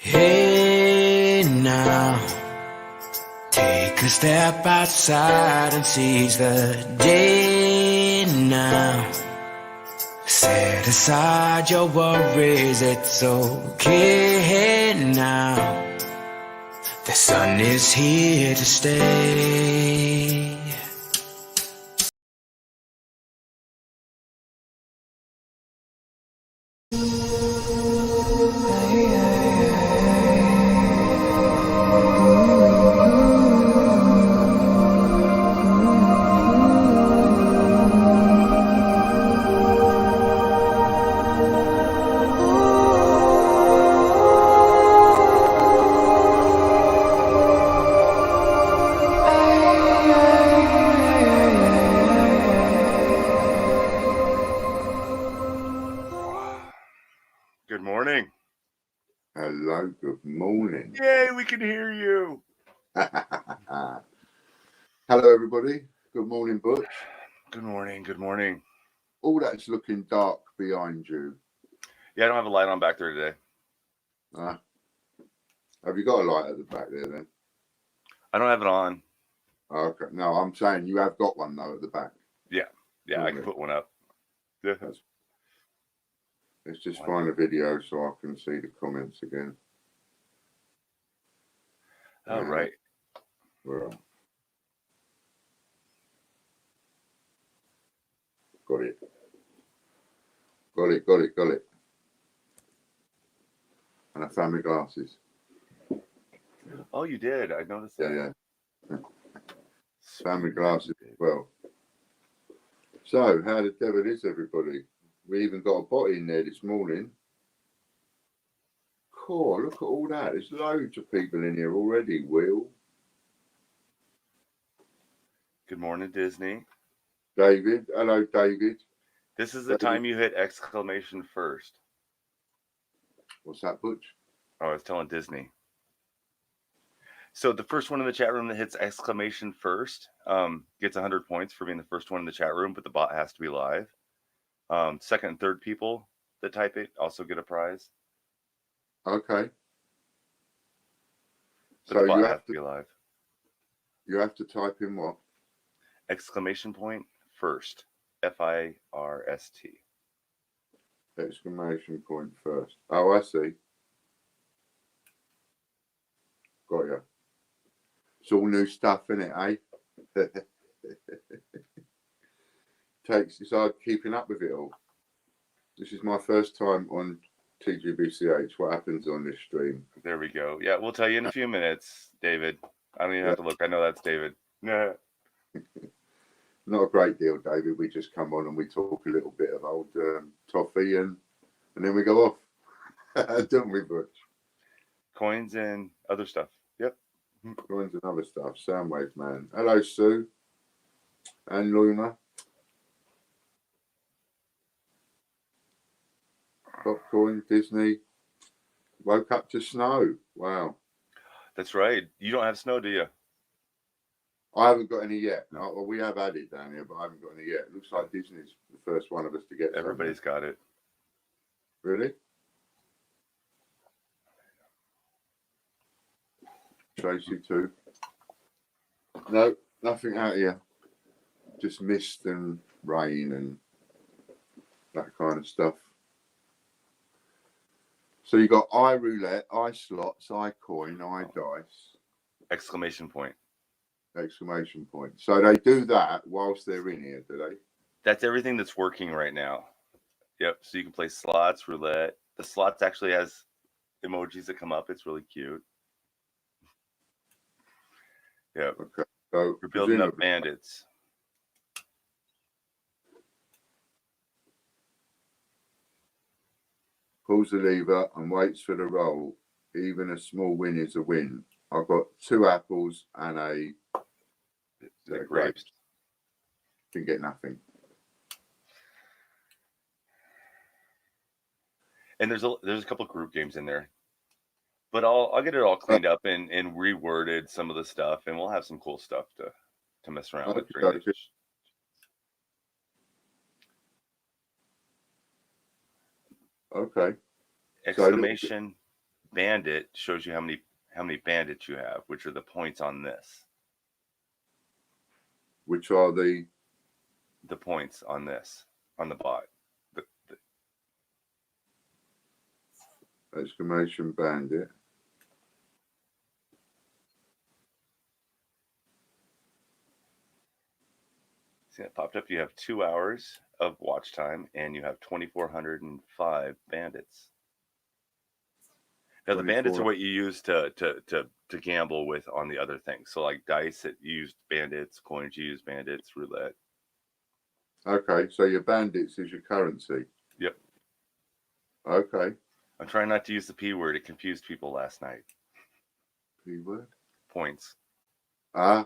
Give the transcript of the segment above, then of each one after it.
Hey now, take a step outside and seize the day now. Set aside your worries, it's okay now. The sun is here to stay. Good morning. Hello, good morning. Yay, we can hear you. Hello, everybody. Good morning, Butch. Good morning. Good morning. All that's looking dark behind you. Yeah, I don't have a light on back there today. Have you got a light at the back there then? I don't have it on. Okay. No, I'm saying you have got one though at the back. Yeah, I can put one up. Yeah. Let's just find a video so I can see the comments again. All right. Well, got it. And I found my glasses. Oh, you did. I noticed that. Yeah. Found my glasses as well. So, how the devil is everybody? We even got a bot in there this morning. Cool, look at all that. There's loads of people in here already, Will. Good morning, Disney. David. Hello, David. This is the time you hit exclamation first. What's that, Butch? Oh, I was telling Disney. So the first one in the chat room that hits exclamation first gets 100 points for being the first one in the chat room, but the bot has to be live. Second and third people that type it also get a prize. Okay. But so you have to be live. You have to type in what? Exclamation point first. F-I-R-S-T. Exclamation point first. Oh, I see. Got you. It's all new stuff, isn't it, eh? It's hard keeping up with it all. This is my first time on TGBCH. What happens on this stream? There we go. Yeah, we'll tell you in a few minutes, David. I don't even have to look. I know that's David. Yeah. Not a great deal, David. We just come on and we talk a little bit of old toffee and then we go off. Don't we, Butch? Coins and other stuff. Yep. Coins and other stuff. Soundwave man. Hello, Sue. And Luna. Popcorn, Disney. Woke up to snow. Wow. That's right. You don't have snow, do you? I haven't got any yet. No, we have had it down here, but I haven't got any yet. It looks like Disney's the first one of us to get Everybody's got it. Really? Tracy too. No, nothing out here. Just mist and rain and that kind of stuff. So you got iRoulette, iSlots, iCoin, iDice. Exclamation point. Exclamation point. So they do that whilst they're in here, do they? That's everything that's working right now. Yep. So you can play slots, roulette. The slots actually has emojis that come up. It's really cute. Yep. Okay. So we're building up bandits. Pulls the lever and waits for the roll. Even a small win is a win. I've got 2 apples and a grapes. Didn't get nothing. And there's a couple of group games in there, but I'll get it all cleaned up and reworded some of the stuff, and we'll have some cool stuff to mess around with. Okay. Exclamation bandit shows you how many bandits you have, which are the points on this. Which are the points on this, on the bot. exclamation bandit. See, it popped up. You have 2 hours of watch time, and you have 2,405 bandits. Now, the bandits are what you use to gamble with on the other things. So, like dice, it used bandits. Coins, you use bandits. Roulette. Okay, so your bandits is your currency. Yep. Okay. I'm trying not to use the P word. It confused people last night. P word? Points. Ah.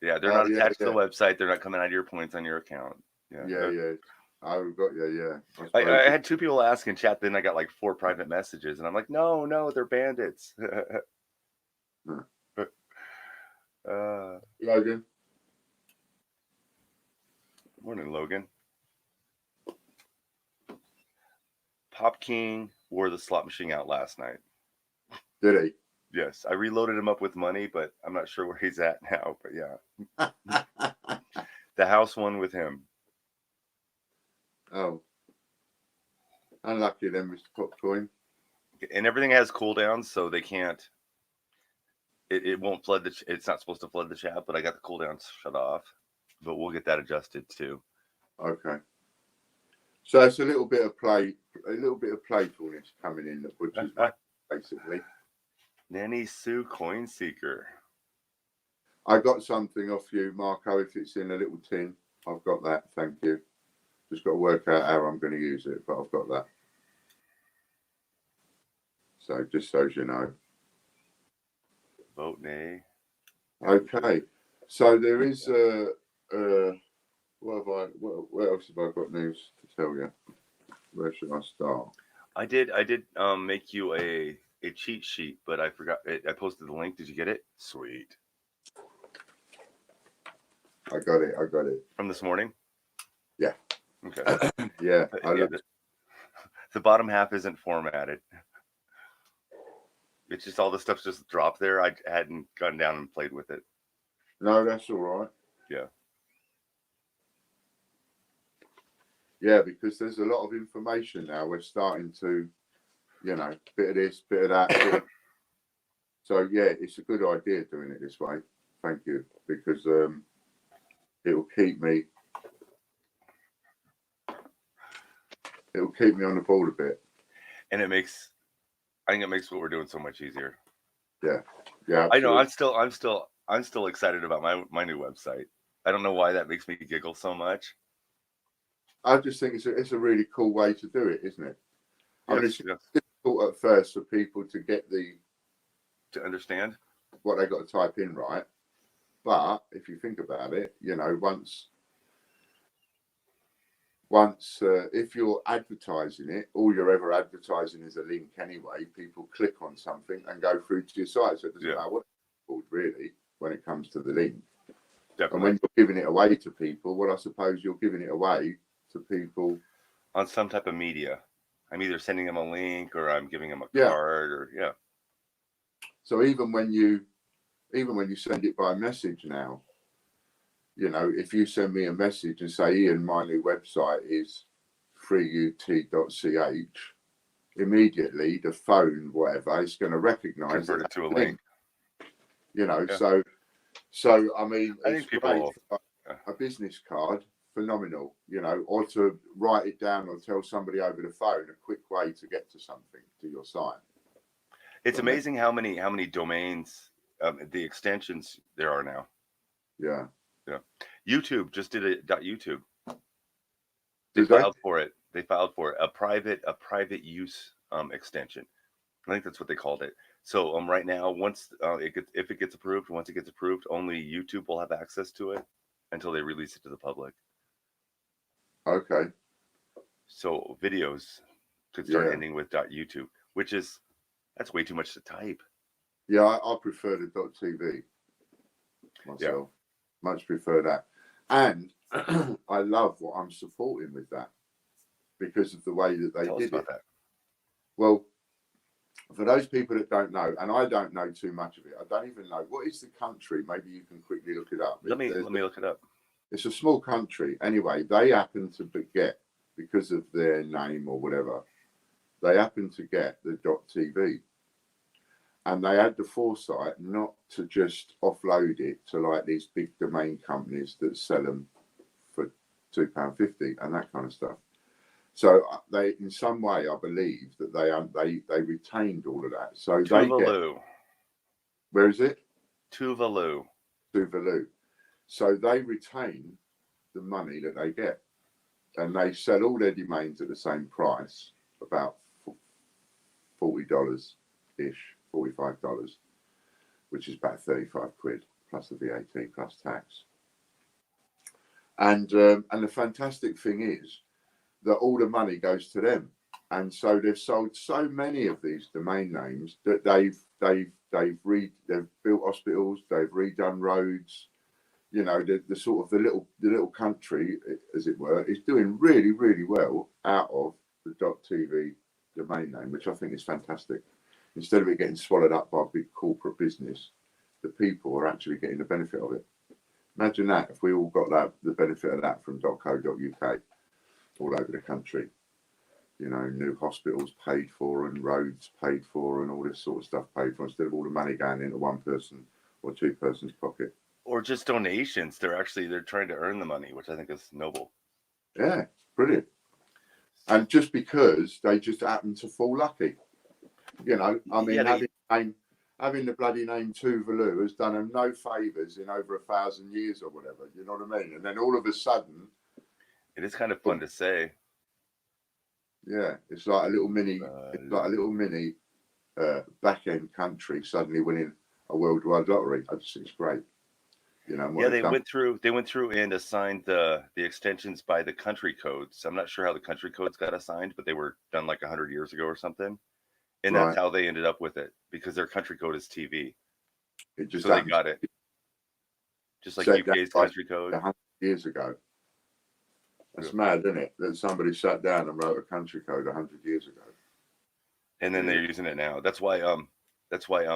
Yeah, they're not attached to the website. They're not coming out of your points on your account. Yeah. I've got you, yeah. I had 2 people ask in chat, then I got like 4 private messages, and I'm like, no, they're bandits. Logan. Morning, Logan. Pop King wore the slot machine out last night. Did he? Yes, I reloaded him up with money, but I'm not sure where he's at now. But yeah, the house won with him. Oh, unlucky then, Mr. Popcoin. And everything has cooldowns, so they can't. It won't flood the. It's not supposed to flood the chat, but I got the cooldowns shut off. But we'll get that adjusted too. Okay. So it's a little bit of play, a little bit of playfulness coming in that Butch is basically. Nanny Sue Coin Seeker. I got something off you, Marco. If it's in a little tin, I've got that. Thank you. Just got to work out how I'm going to use it, but I've got that. So just so you know. Vote nay. Okay. So there is what else have I got news to tell you? Where should I start? I did make you a cheat sheet, but I forgot. I posted the link. Did you get it? Sweet. I got it. From this morning? Yeah. Okay. Yeah. The bottom half isn't formatted. It's just all the stuff's just dropped there. I hadn't gone down and played with it. No, that's all right. Yeah. Yeah, because there's a lot of information now. We're starting to, bit of this, bit of that. So, yeah, it's a good idea doing it this way. Thank you. Because it will keep me on the ball a bit. And I think it makes what we're doing so much easier. Yeah. Yeah. Absolutely. I know I'm still excited about my new website. I don't know why that makes me giggle so much. I just think it's a really cool way to do it, isn't it? I mean, it's difficult at first for people to get to understand what they got to type in, right? But if you think about it, once if you're advertising it, all you're ever advertising is a link anyway. People click on something and go through to your site, so it doesn't matter what it's called really when it comes to the link. Definitely. And when you're giving it away to people, well, I suppose you're giving it away to people on some type of media. I'm either sending them a link or I'm giving them a card or So even when you send it by message now, if you send me a message and say, Ian, my new website is freeut.ch, immediately the phone, whatever, is going to recognize convert it to a link. So I mean, I it's think people great. A business card, phenomenal, or to write it down or tell somebody over the phone, a quick way to get to something, to your site. It's amazing how many domains, the extensions there are now. Yeah. YouTube just did a .youtube. They filed for it. A private use extension. I think that's what they called it. So right now, once if it gets approved, only YouTube will have access to it until they release it to the public. Okay. So videos could start ending with .youtube, that's way too much to type. Yeah, I prefer the .tv myself. Yeah. Much prefer that. And I love what I'm supporting with that because of the way that they did it. That. Well, for those people that don't know, and I don't know too much of it, I don't even know what is the country. Maybe you can quickly look it up. Let me look it up. It's a small country. Anyway, they happen to get, because of their name or whatever, they happen to get the .tv, and they had the foresight not to just offload it to like these big domain companies that sell them for £2.50 and that kind of stuff. So they, in some way, I believe that they retained all of that. So Tuvalu. Where is it? Tuvalu. So they retain the money that they get, and they sell all their domains at the same price, about $40 ish, $45, which is about 35 quid plus the VAT plus tax. And the fantastic thing is that all the money goes to them, and so they've sold so many of these domain names that they've built hospitals, they've redone roads. You know, the sort of the little country, as it were, is doing really, really well out of the .tv domain name, which I think is fantastic. Instead of it getting swallowed up by a big corporate business, the people are actually getting the benefit of it. Imagine that, if we all got the benefit of that from .co.uk all over the country. You know, new hospitals paid for and roads paid for and all this sort of stuff paid for, instead of all the money going into one person or two persons' pocket. Or just donations. They're trying to earn the money, which I think is noble. Yeah, brilliant. And just because they just happen to fall lucky. You know, I mean, having the bloody name Tuvalu has done them no favours in over 1,000 years or whatever. You know what I mean? And then all of a sudden, it is kind of fun to say. Yeah, it's like a little mini, back end country suddenly winning a worldwide lottery. I just think it's great. You know, yeah, they went through and assigned the extensions by the country codes. I'm not sure how the country codes got assigned, but they were done like 100 years ago or something. And that's how they ended up with it, because their country code is TV. So they got it. Just like UK's country code. 100 years ago. That's mad, isn't it? That somebody sat down and wrote a country code 100 years ago. And then they're using it now. That's why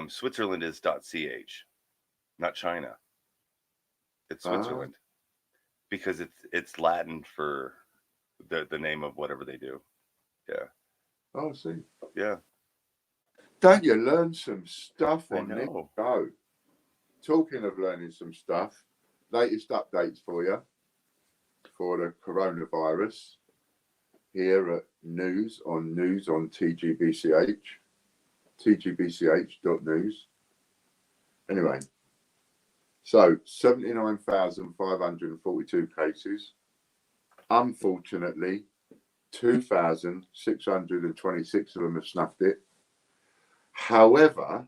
Switzerland is .ch, not China. It's Switzerland, because it's Latin for the name of whatever they do. Yeah. Oh, I see. Yeah. Don't you learn some stuff on this show? Talking of learning some stuff, latest updates for you for the coronavirus here at News on TGBCH, tgbch.news. Anyway, so 79,542 cases. Unfortunately, 2,626 of them have snuffed it. However,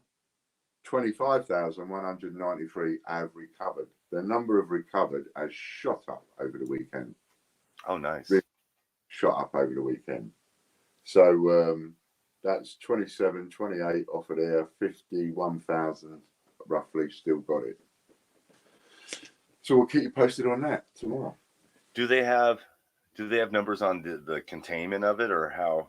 25,193 have recovered. The number of recovered has shot up over the weekend. Oh, nice. Really shot up over the weekend. So that's 27, 28 off of there, 51,000 roughly still got it. So we'll keep you posted on that tomorrow. Do they have numbers on the containment of it, or how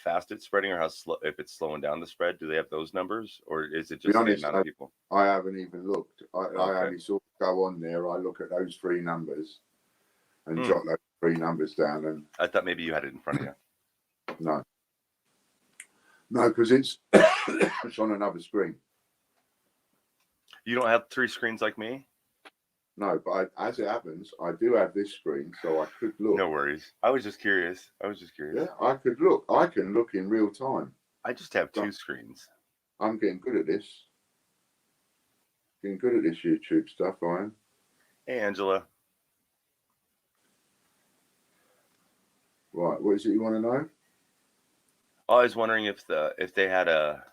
fast it's spreading, or how slow, if it's slowing down the spread? Do they have those numbers, or is it just the amount of people? I haven't even looked. I only sort of go on there. I look at those three numbers and jot those three numbers down. And I thought maybe you had it in front of you. No, because it's it's on another screen. You don't have three screens like me? No, but as it happens, I do have this screen, so I could look. No worries. I was just curious. Yeah, I could look. I can look in real time. I just have two screens. I'm getting good at this. Getting good at this YouTube stuff, I am. Hey, Angela. Right, what is it you want to know? I was wondering if they had a,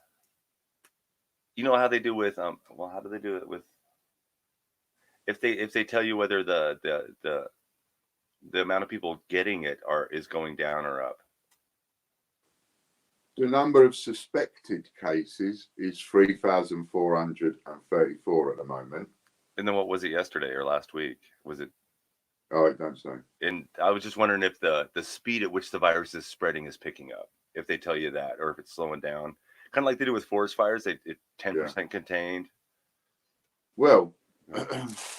you know how they do with how do they do it with, if they tell you whether the amount of people getting it is going down or up? The number of suspected cases is 3,434 at the moment. And then what was it yesterday or last week? Was it? Oh, I don't say. And I was just wondering if the speed at which the virus is spreading is picking up. if they tell you that, or if it's slowing down, kind of like they do with forest fires. It's 10% contained. Well,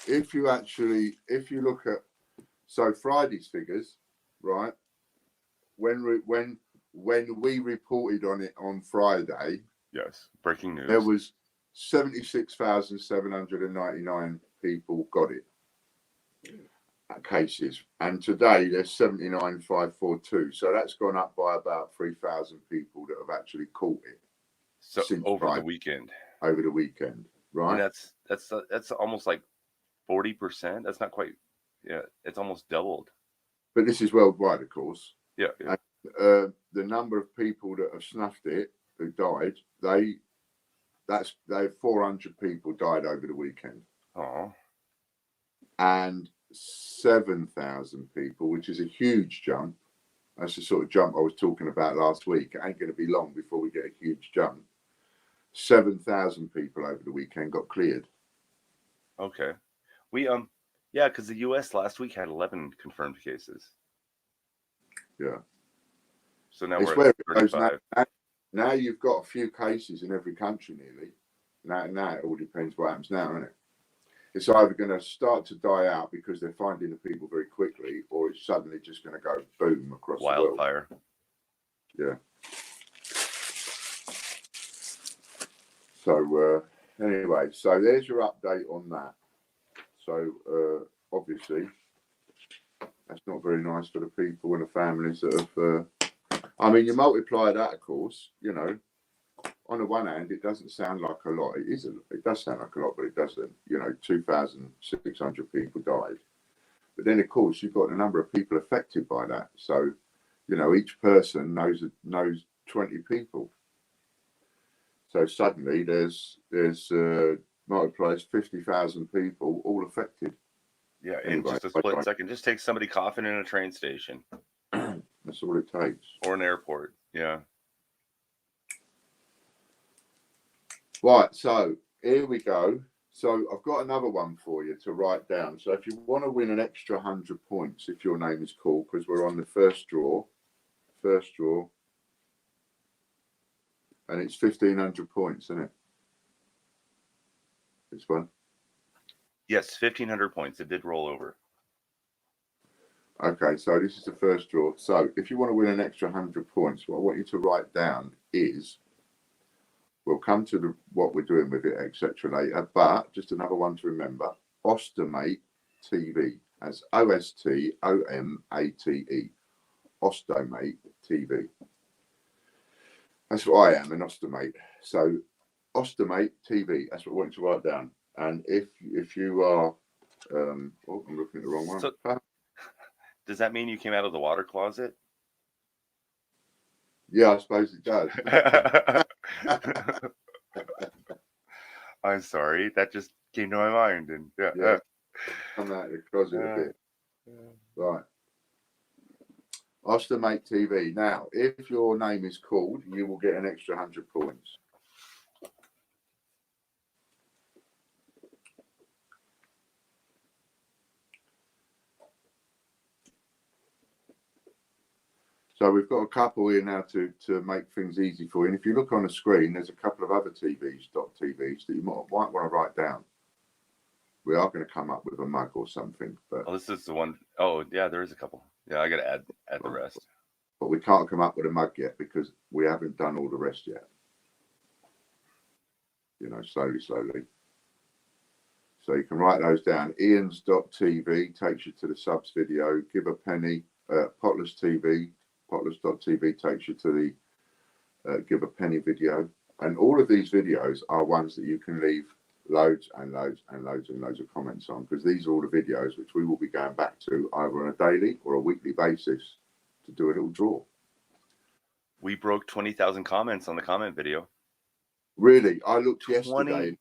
if you look at Friday's figures, right? When we reported on it on Friday, yes, breaking news. There was 76,799 people got it. Cases, and today there's 79,542. So that's gone up by about 3,000 people that have actually caught it. So over the weekend. Over the weekend, right? And that's almost like 40%. That's not quite. Yeah, it's almost doubled. But this is worldwide, of course. Yeah. And, the number of people that have snuffed it who died, 400 people died over the weekend. Oh. And 7,000 people, which is a huge jump. That's the sort of jump I was talking about last week. It ain't going to be long before we get a huge jump. 7,000 people over the weekend got cleared. Okay. Yeah, because the U.S. last week had 11 confirmed cases. Yeah. So now it's we're at 35. Now you've got a few cases in every country nearly. Now it all depends what happens now, isn't it? It's either going to start to die out because they're finding the people very quickly, or it's suddenly just going to go boom across wildfire. The world. Yeah. So anyway, so there's your update on that. So obviously, that's not very nice for the people and the families that have. I mean, you multiply that, of course. You know, on the one hand, it doesn't sound like a lot. It does sound like a lot, but it doesn't. You know, 2,600 people died. But then, of course, you've got a number of people affected by that. So, you know, each person knows 20 people. So suddenly, there's multiplies 50,000 people all affected. Yeah, in just a split second. Just take somebody coughing in a train station. That's all it takes. Or an airport. Yeah. Right, so here we go. So I've got another one for you to write down. So if you want to win an extra 100 points, if your name is called, because we're on the first draw, and it's 1,500 points, isn't it? This one? Yes, 1,500 points. It did roll over. Okay, so this is the first draw. So if you want to win an extra 100 points, what I want you to write down is, we'll come to what we're doing with it, etc. later, but just another one to remember, Ostomate TV. That's OSTOMATE. Ostomate TV. That's what I am, an Ostomate. So Ostomate TV, that's what I want you to write down. And if you are, I'm looking at the wrong one. So, does that mean you came out of the water closet? Yeah, I suppose it does. I'm sorry, that just came to my mind, and yeah. Come out of the closet a bit. Right. Ostomate TV. Now, if your name is called, you will get an extra 100 points. So we've got a couple here now to make things easy for you. And if you look on the screen, there's a couple of other TVs that you might want to write down. We are going to come up with a mug or something. But this is the one. Oh, yeah, there is a couple. Yeah, I got to add the rest. But we can't come up with a mug yet because we haven't done all the rest yet. You know, slowly. So you can write those down. Ian's.tv takes you to the subs video. Give a penny. Potless TV. Potless.tv takes you to the Give a Penny video. And all of these videos are ones that you can leave loads and loads of comments on, because these are all the videos which we will be going back to either on a daily or a weekly basis to do a little draw. We broke 20,000 comments on the comment video. Really? I looked yesterday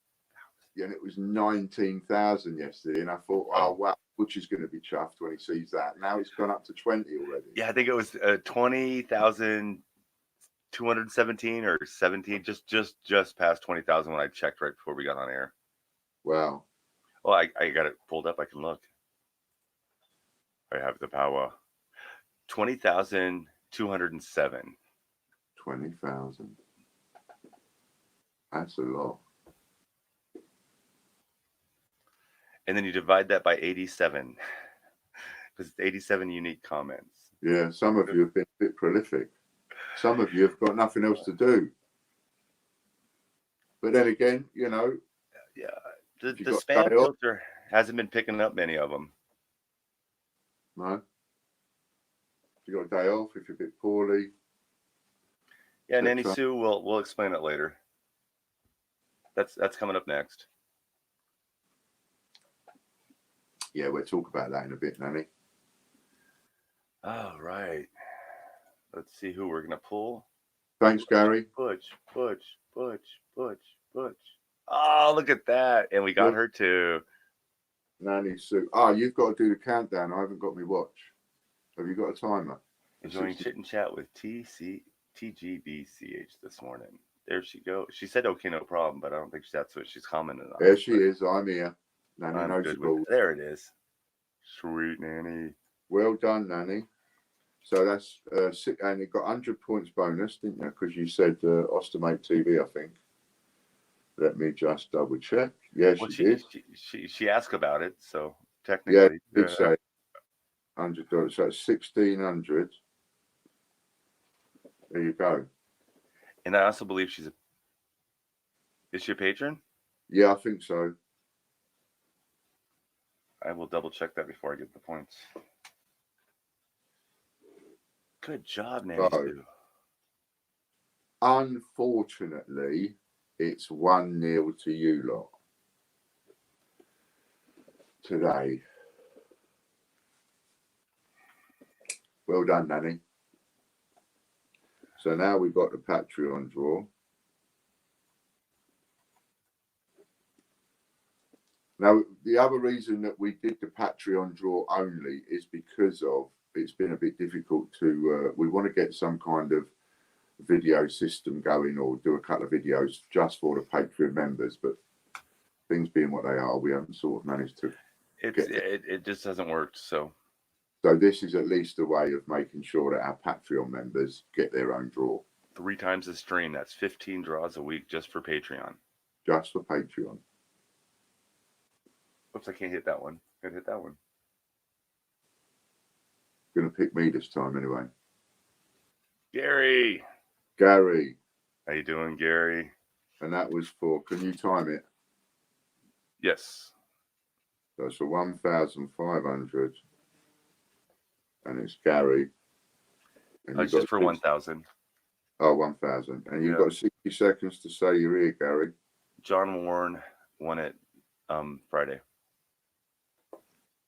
and it was 19,000 yesterday, and I thought, oh wow, Butch is going to be chuffed when he sees that. Now it's gone up to 20 already. Yeah, I think it was 20,217 or 17, just past 20,000 when I checked right before we got on air. Wow. Well, I got it pulled up. I can look. I have the power. 20,207. 20,000. That's a lot. And then you divide that by 87. Because it's 87 unique comments. Yeah, some of you have been a bit prolific. Some of you have got nothing else to do. But then again, you know. Yeah, the spam filter hasn't been picking up many of them. No. If you got a day off, if you're a bit poorly. Yeah, Nanny Sue, we'll explain it later. That's coming up next. Yeah, we'll talk about that in a bit, Nanny. All right. Let's see who we're gonna pull. Thanks, Gary. Butch. Oh, look at that. And we got her too. Nanny Sue. Oh, you've got to do the countdown. I haven't got my watch. Have you got a timer? Enjoying chit and chat with TGBCH this morning. There she goes. She said, okay, no problem, but I don't think that's what she's commenting on. There she is. I'm here. Nanny knows the rules. There it is. Sweet Nanny. Well done, Nanny. So that's and you got 100 points bonus, didn't you? Because you said Ostomate TV, I think. Let me just double check. Yeah, she did. She asked about it, so technically. Yeah, did say $100. So it's 1,600. There you go. And I also believe is she a patron? Yeah, I think so. I will double check that before I get the points. Good job, Nanny Sue. Unfortunately, it's 1-0 to you lot today. Well done, Nanny. So now we've got the Patreon draw. Now, the other reason that we did the Patreon draw only is because of it's been a bit difficult to, we want to get some kind of video system going or do a couple of videos just for the Patreon members, but things being what they are, we haven't sort of managed to it just hasn't worked. So this is at least a way of making sure that our Patreon members get their own draw. 3 times the stream, that's 15 draws a week just for Patreon. Just for Patreon. Oops, I can't hit that one. I hit that one. Gonna pick me this time anyway. Gary. How you doing, Gary? And that was for, can you time it? Yes. So it's for 1,500. And it's Gary. And it's just for 1,000. Oh, 1,000. And you've got 60 seconds to say you're here, Gary. John Warren won it Friday.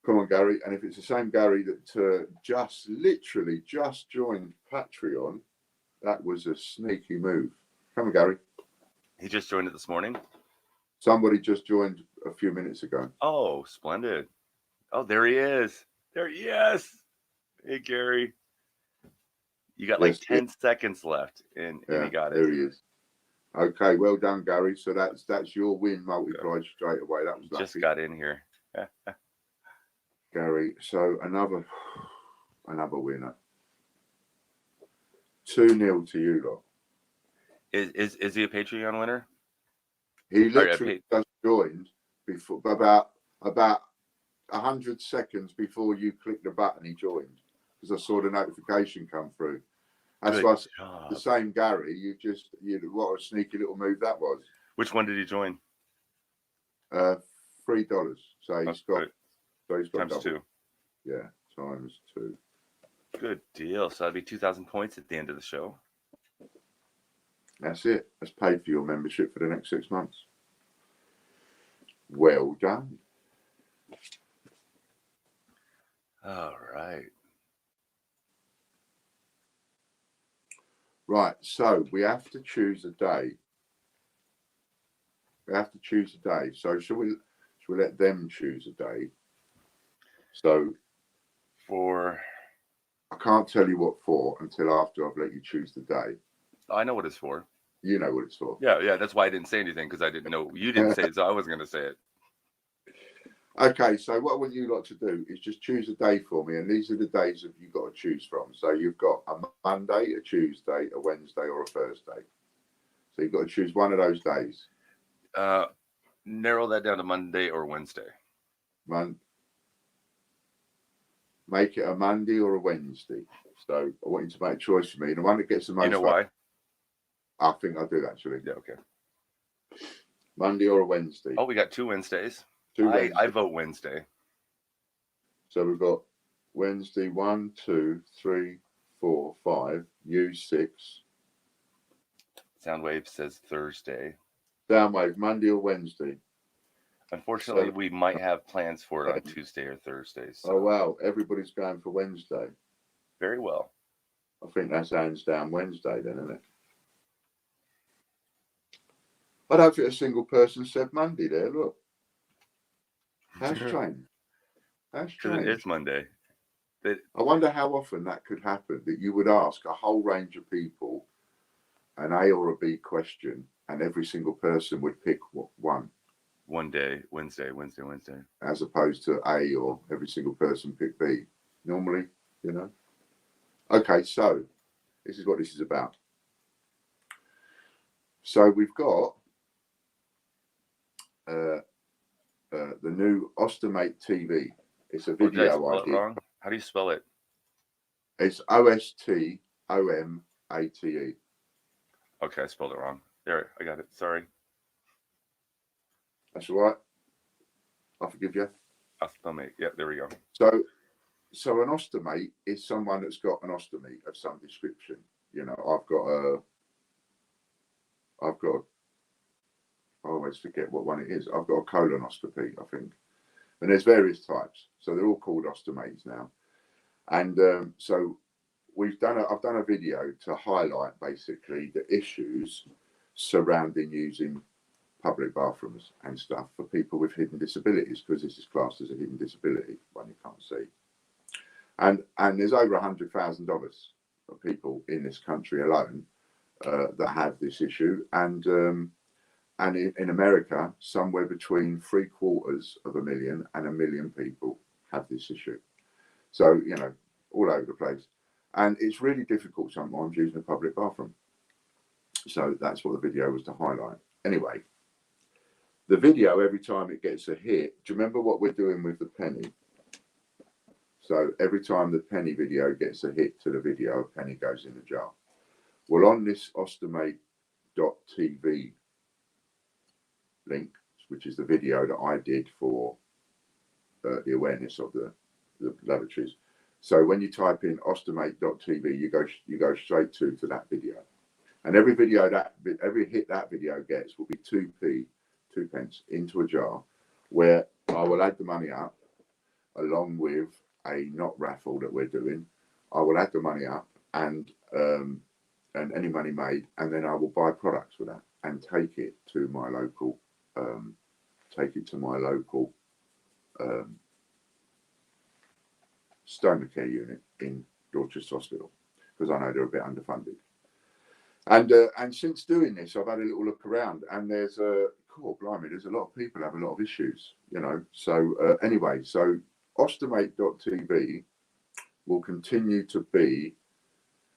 Come on, Gary. And if it's the same Gary that literally just joined Patreon, that was a sneaky move. Come on, Gary. He just joined it this morning? Somebody just joined a few minutes ago. Oh, splendid. Oh, there he is. There he is. Hey, Gary. You got like 10 seconds left, and you got it. There he is. Okay, well done, Gary. So that's your win multiplied straight away. That was lucky. Just got in here. Gary, so another winner. 2-0 to you lot. Is he a Patreon winner? He literally just joined before about 100 seconds before you clicked the button. He joined because I saw the notification come through. That's why the same Gary. What a sneaky little move that was. Which one did he join? $3. So he's got. So he's got times double. 2. Yeah, times 2. Good deal. So that'd be 2,000 points at the end of the show. That's it. That's paid for your membership for the next 6 months. Well done. All right. Right. So we have to choose a day. So should we let them choose a day? So I can't tell you what for until after I've let you choose the day. I know what it's for. You know what it's for. Yeah. That's why I didn't say anything, because I didn't know. You didn't say it, so I wasn't going to say it. Okay, so what I want you lot to do is just choose a day for me, and these are the days that you've got to choose from. So you've got a Monday, a Tuesday, a Wednesday, or a Thursday. So you've got to choose one of those days. Narrow that down to Monday or Wednesday. Make it a Monday or a Wednesday. So I want you to make a choice for me. The one that gets the most. You know why? I think I do actually. Yeah, okay. Monday or a Wednesday. Oh, we got 2 Wednesdays. Wednesdays. I vote Wednesday. So we've got Wednesday 1, 2, 3, 4, 5. You 6. Soundwave says Thursday. Soundwave, Monday or Wednesday. Unfortunately, we might have plans for it on Tuesday or Thursday. So. Oh wow, everybody's going for Wednesday. Very well. I think that's hands down Wednesday then, isn't it? I don't think a single person said Monday there. Look. How strange. How strange. It's Monday. I wonder how often that could happen, that you would ask a whole range of people an A or a B question, and every single person would pick one. One day, Wednesday. As opposed to A, or every single person pick B. Normally, you know. Okay, so this is what this is about. So we've got the new Ostomate TV. It's a video. Did I spell it wrong? How do you spell it? It's OSTOMATE. Okay, I spelled it wrong. There, I got it. Sorry. That's all right. I forgive you. Ostomate. Yep, there we go. So an ostomate is someone that's got an ostomy of some description. You know, I always forget what one it is. I've got a colonoscopy, I think. And there's various types. So they're all called ostomates now. And so I've done a video to highlight basically the issues surrounding using public bathrooms and stuff for people with hidden disabilities, because this is classed as a hidden disability, one you can't see. And there's over $100,000 of people in this country alone that have this issue, and in America, somewhere between 750,000 and 1 million people have this issue. So, you know, all over the place. And it's really difficult sometimes using a public bathroom. So that's what the video was to highlight. Anyway, the video, every time it gets a hit, do you remember what we're doing with the penny? So every time the penny video gets a hit to the video, a penny goes in the jar. Well, on this ostomate.tv link, which is the video that I did for the awareness of the lavatories. So when you type in ostomate.tv, you go straight to that video. And every hit that video gets will be 2p, 2 pence into a jar, where I will add the money up along with a knot raffle that we're doing. I will add the money up and any money made, and then I will buy products for that and take it to my local stoner care unit in Dorchester Hospital, because I know they're a bit underfunded. And since doing this, I've had a little look around, and there's blimey, there's a lot of people have a lot of issues, you know. So anyway, so ostomate.tv will continue to be,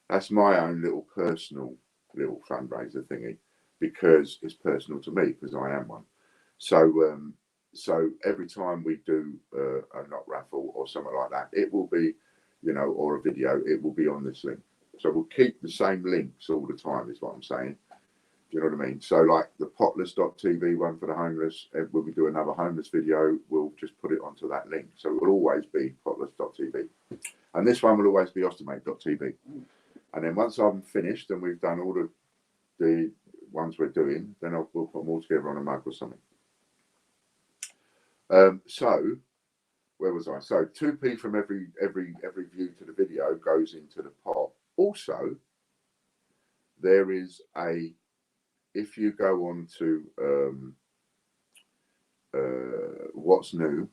that's my own little personal little fundraiser thingy, because it's personal to me, because I am one. So every time we do a knot raffle or something like that, it will be, you know, or a video, it will be on this link. So we'll keep the same links all the time, is what I'm saying. Do you know what I mean? So like the potless.tv one for the homeless, when we do another homeless video, we'll just put it onto that link. So it will always be potless.tv. And this one will always be ostomate.tv. And then once I'm finished and we've done all the ones we're doing, then we'll put them all together on a mug or something. So where was I? So 2p from every view to the video goes into the pot. Also, there is if you go on to what's new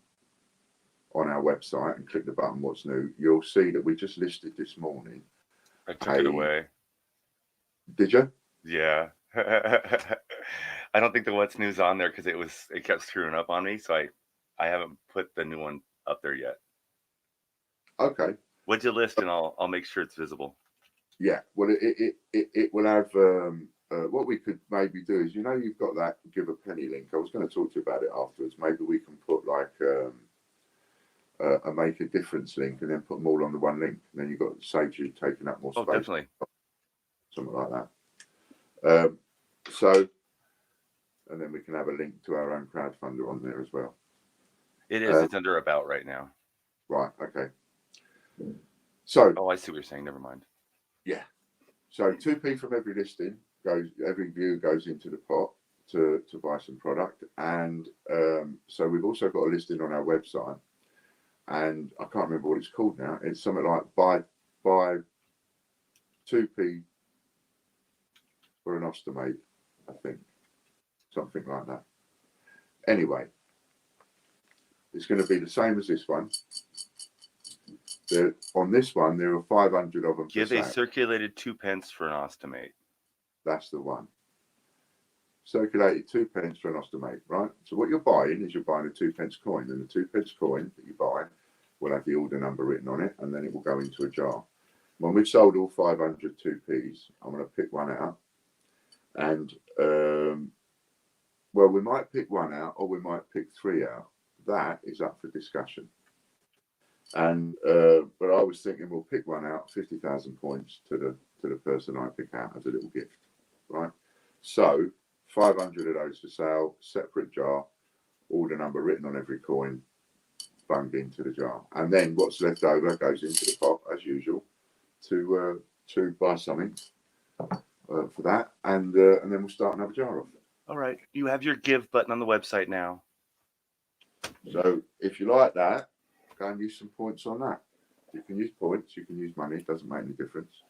on our website and click the button what's new, you'll see that we just listed this morning. I took it away. Did you? Yeah. I don't think the what's new's on there because it kept screwing up on me, so I haven't put the new one up there yet. Okay. What'd you list, and I'll make sure it's visible. Yeah. Well, it will have. What we could maybe do is, you've got that give a penny link. I was going to talk to you about it afterwards. Maybe we can put like a make a difference link, and then put them all on the one link. And then you've got saves you taking up more space. Oh, definitely. Something like that. So, and then we can have a link to our own crowdfunder on there as well. It is. It's under About right now. Right. Okay. So. Oh, I see what you're saying. Never mind. Yeah. So 2p from every listing every view goes into the pot to buy some product. And so we've also got a listing on our website, and I can't remember what it's called now. It's something like buy 2p for an Ostomate, I think. Something like that. Anyway, it's going to be the same as this one. On this one, there are 500 of them. Give a circulated 2 pence for an Ostomate. That's the one. Circulated 2 pence for an Ostomate, right? So what you're buying is you're buying a 2 pence coin, and the 2 pence coin that you buy will have the order number written on it, and then it will go into a jar. When we've sold all 500 2p's, I'm going to pick one out, and well, we might pick one out, or we might pick 3 out. That is up for discussion. And but I was thinking we'll pick one out, 50,000 points to the person I pick out as a little gift, right? So 500 of those for sale, separate jar, order number written on every coin, bunged into the jar, and then what's left over goes into the pot as usual to buy something for that, and then we'll start another jar off. All right, you have your give button on the website now. So if you like that, go and use some points on that. You can use points, you can use money, it doesn't make any difference.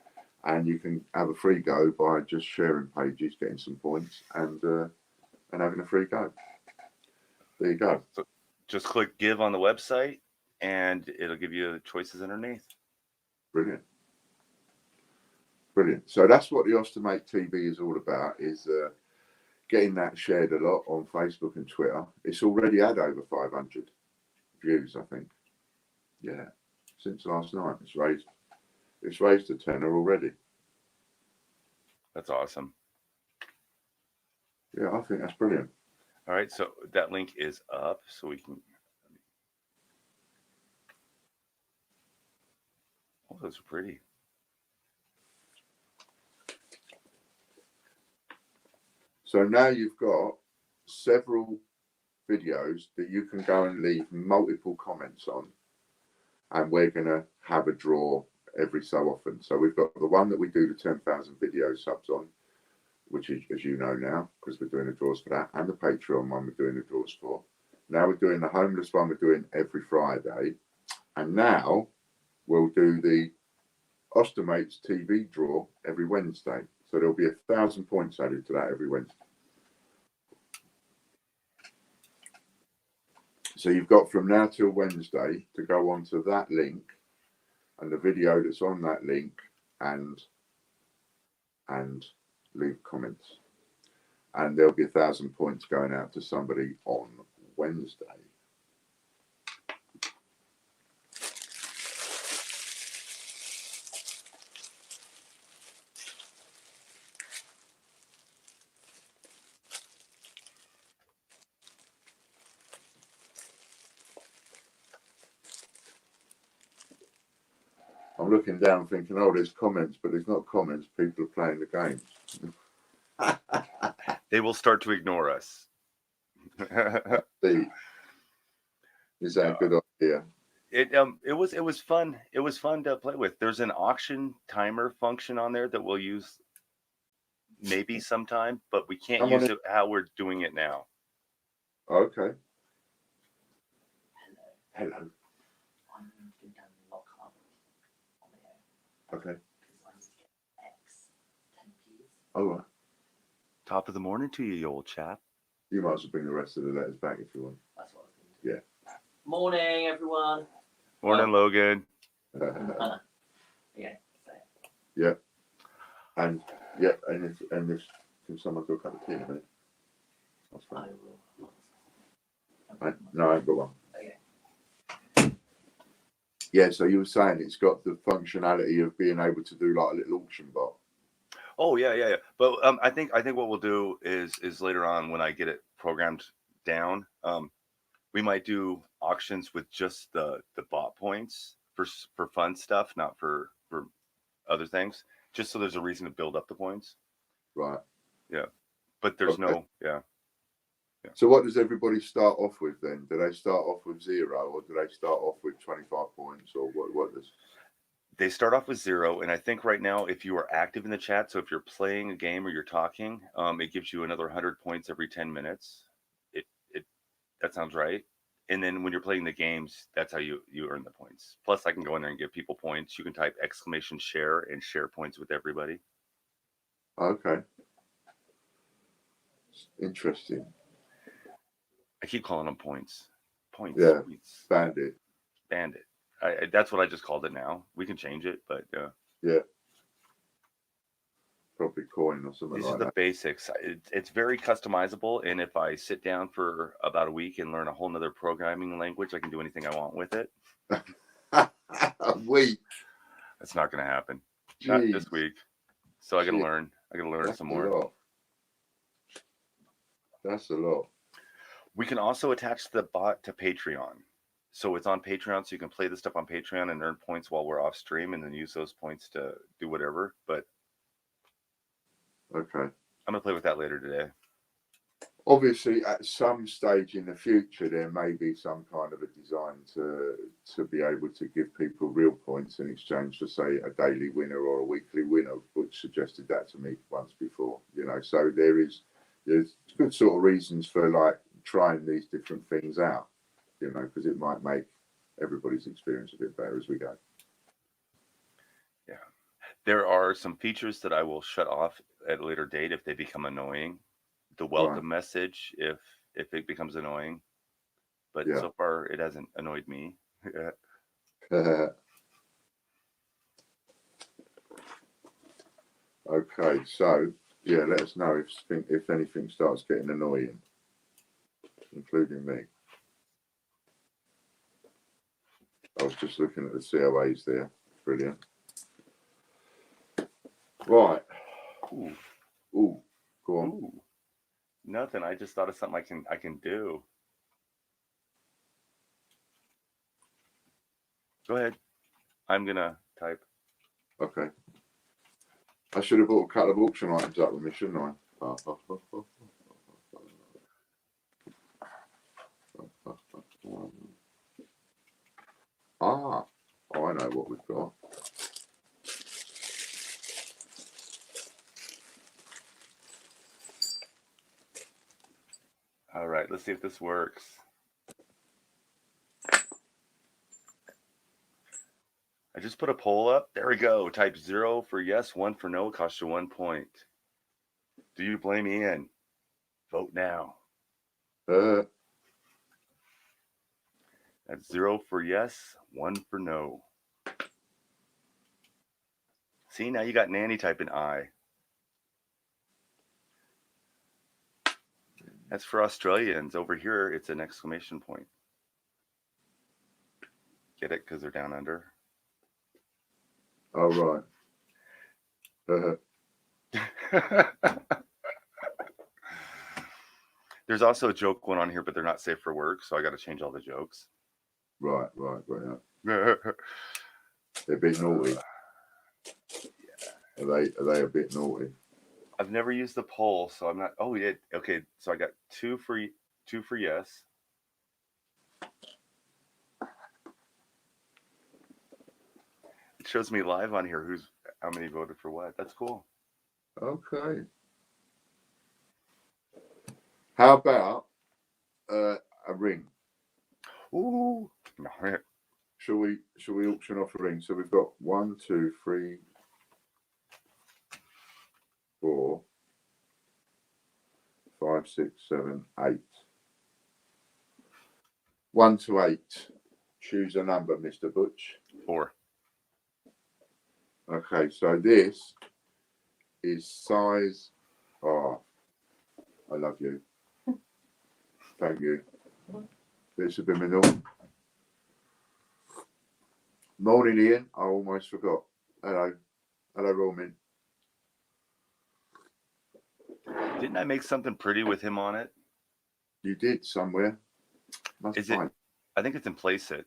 And you can have a free go by just sharing pages, getting some points, and having a free go. There you go. So just click give on the website, and it'll give you the choices underneath. Brilliant. Brilliant. So that's what the Ostomate TV is all about, is getting that shared a lot on Facebook and Twitter. It's already had over 500 views, I think. Yeah, since last night, it's raised a tenner already. That's awesome. Yeah, I think that's brilliant. All right, so that link is up, so we can. Oh, those are pretty. So now you've got several videos that you can go and leave multiple comments on. And we're going to have a draw every so often. So we've got the one that we do the 10,000 video subs on, which is, as you know now, because we're doing the draws for that, and the Patreon one we're doing the draws for. Now we're doing the homeless one we're doing every Friday. And now we'll do the Ostomates TV draw every Wednesday. So there'll be 1,000 points added to that every Wednesday. So you've got from now till Wednesday to go onto that link and the video that's on that link and leave comments. And there'll be 1,000 points going out to somebody on Wednesday. I'm looking down thinking, oh, there's comments, but there's not comments. People are playing the games. They will start to ignore us. Is that a good idea? It was fun. It was fun to play with. There's an auction timer function on there that we'll use maybe sometime, but we can't use it how we're doing it now. Okay. Hello. Okay. All right. Top of the morning to you, you old chap. You might as well bring the rest of the letters back if you want. That's what I was thinking. Yeah. Morning, everyone. Morning, Logan. Yeah. Yeah. And yeah, and if can someone go a cup of tea in a minute? That's fine. I will. No, I ain't got one. Yeah, so you were saying it's got the functionality of being able to do like a little auction bot. Oh yeah. But I think what we'll do is later on when I get it programmed down, we might do auctions with just the bot points for fun stuff, not for other things. Just so there's a reason to build up the points. Right. Yeah. But there's no. So what does everybody start off with then? Do they start off with 0 or do they start off with 25 points or what does? They start off with 0, and I think right now, if you are active in the chat, so if you're playing a game or you're talking, it gives you another 100 points every 10 minutes. It that sounds right. And then when you're playing the games, that's how you earn the points. Plus, I can go in there and give people points. You can type !share and share points with everybody. Okay. Interesting. I keep calling them points. Points. Yeah. Points. Bandit. Bandit. That's what I just called it now. We can change it, but yeah. Probably coin or something these like are the that. basics. It's very customizable, and if I sit down for about a week and learn a whole nother programming language, I can do anything I want with it. A week? That's not going to happen. Jeez. Not this week. So I got to learn. I got to learn some more. That's a lot. We can also attach the bot to Patreon. So it's on Patreon, so you can play this stuff on Patreon and earn points while we're off stream, and then use those points to do whatever. But okay, I'm gonna play with that later today. Obviously, at some stage in the future, there may be some kind of a design to be able to give people real points in exchange for, say, a daily winner or a weekly winner. Butch suggested that to me once before. So there's good sort of reasons for like trying these different things out. Because it might make everybody's experience a bit better as we go. Yeah, there are some features that I will shut off at a later date if they become annoying. The welcome message, if it becomes annoying, but so far it hasn't annoyed me. Okay, so yeah, let us know if anything starts getting annoying, including me. I was just looking at the COAs there. Brilliant. Right. Ooh. Go on. Ooh. Nothing. I just thought of something I can do. Go ahead. I'm gonna type. Okay. I should have bought a couple of auction items up with me, shouldn't I? Oh, I know what we've got. All right, let's see if this works. I just put a poll up. There we go. Type 0 for yes, 1 for no. Cost you 1 point. Do you blame Ian? Vote now. That's 0 for yes, 1 for no. See, now you got Nanny typing I. That's for Australians. Over here, it's an exclamation point. Get it? Because they're down under. Oh, right. There's also a joke going on here, but they're not safe for work, so I got to change all the jokes. Right. They're a bit naughty. Yeah. Are they a bit naughty? I've never used the poll, so I'm not. Oh, yeah. Okay, so I got 2 for yes. It shows me live on here how many voted for what. That's cool. Okay. How about a ring? Ooh. No. Shall we auction off a ring? So we've got 1, 2, 3, 4, 5, 6, 7, 8. 1 to 8. Choose a number, Mr. Butch. 4. Okay, so this is size. Oh, I love you. Thank you. This has been enough. Morning, Ian. I almost forgot. Hello, Royal Mint. Didn't I make something pretty with him on it? You did somewhere. Is it? I think it's in Playset.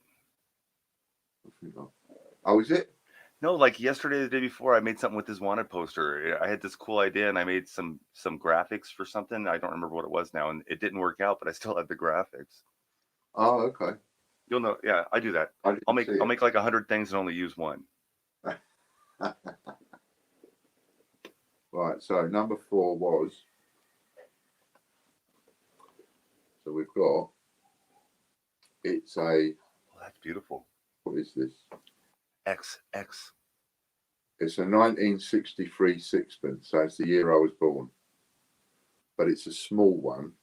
Oh, is it? No, like yesterday, the day before, I made something with his wanted poster. I had this cool idea, and I made some graphics for something. I don't remember what it was now, and it didn't work out, but I still had the graphics. Oh, okay. You'll know. Yeah, I do that. I'll make like 100 things and only use one. Right. So number 4 was. So we've got. It's a. Oh, that's beautiful. What is this? X. It's a 1963 sixpence. So it's the year I was born. But it's a small one.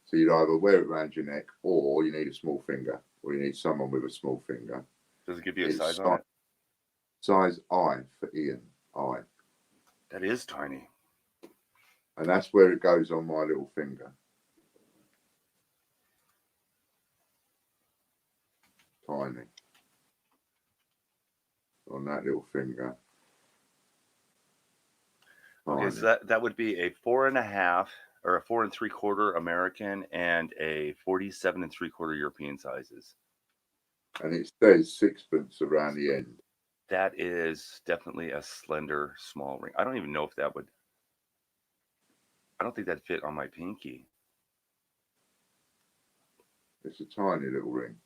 So you'd either wear it around your neck, or you need a small finger, or you need someone with a small finger. Does it give you a size on it? Size I for Ian. I. That is tiny. And that's where it goes on my little finger. Tiny. On that little finger. Okay, Tiny. so that would be a 4.5 or a 4 3/4 American and a 47 3/4 European sizes. And it says sixpence around the end. That is definitely a slender, small ring. I don't even know if that would. I don't think that'd fit on my pinky. It's a tiny little ring.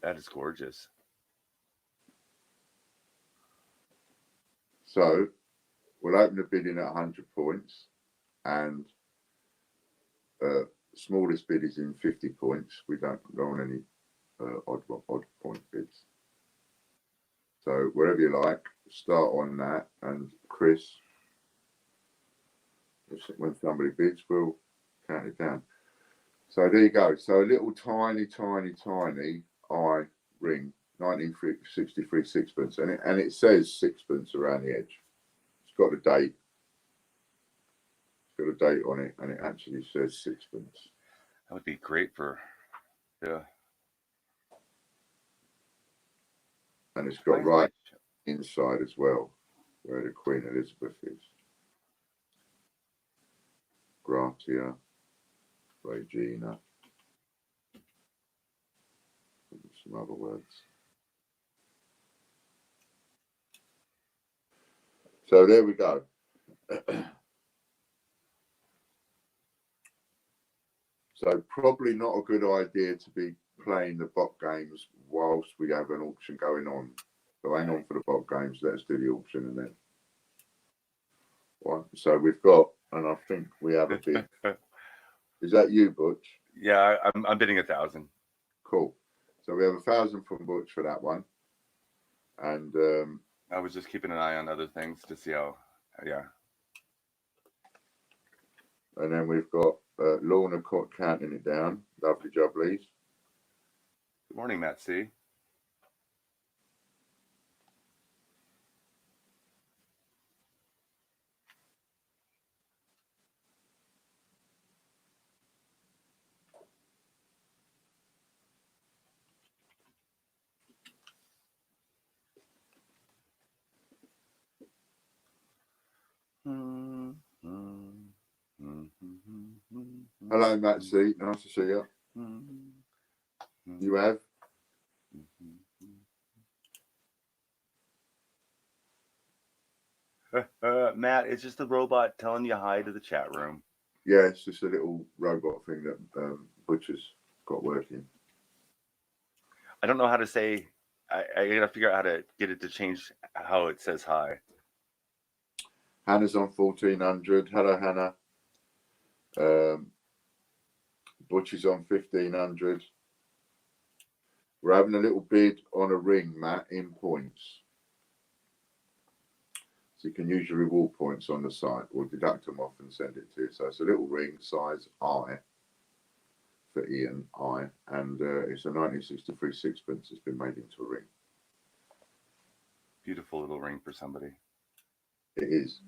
That is gorgeous. So we'll open the bidding at 100 points, and smallest bid is in 50 points. We don't go on any odd point bids. So wherever you like, start on that. And Chris, when somebody bids, we'll count it down. So there you go. So a little tiny I ring, 1963 sixpence, and it says sixpence around the edge. It's got a date. It's got a date on it, and it actually says sixpence. That would be great for, yeah. And it's got right inside as well, where the Queen Elizabeth is. Gratia, Regina, and some other words. So there we go. So probably not a good idea to be playing the bot games whilst we have an auction going on. So hang on for the bot games. Let's do the auction and then. Right. So we've got, and I think we have a bid. Is that you, Butch? Yeah, I'm bidding 1,000. Cool. So we have 1,000 from Butch for that one. And I was just keeping an eye on other things to see how, yeah. And then we've got Lorna counting it down. Lovely jobblies. Good morning, Matt C. Hello, Matt C. Nice to see you. You have? Matt, it's just a robot telling you hi to the chat room. Yeah, it's just a little robot thing that Butcher's got working. I don't know how to say. I gotta figure out how to get it to change how it says hi. Hannah's on 1,400. Hello, Hannah. Butch is on 1,500. We're having a little bid on a ring, Matt, in points. So you can use your reward points on the site. We'll deduct them off and send it to you. So it's a little ring, size I, for Ian, I. And it's a 1963 sixpence. It's been made into a ring. Beautiful little ring for somebody. It is.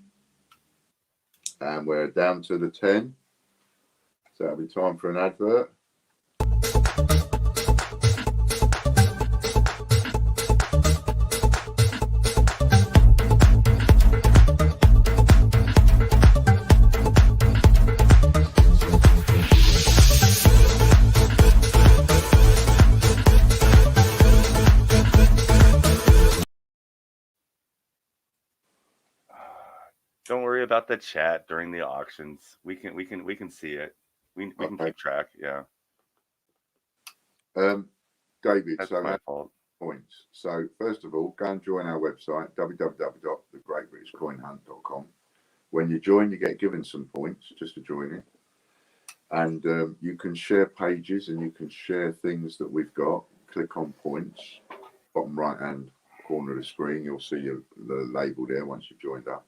And we're down to the 10. So it'll be time for an advert. about the chat during the auctions. We can see it. We can keep track. Yeah. David, That's so my fault. Points. So first of all, go and join our website, www.thegreatbritishcoinhunt.com. When you join, you get given some points just for joining. And you can share pages and you can share things that we've got. Click on points, bottom right hand corner of the screen. You'll see the label there once you've joined up.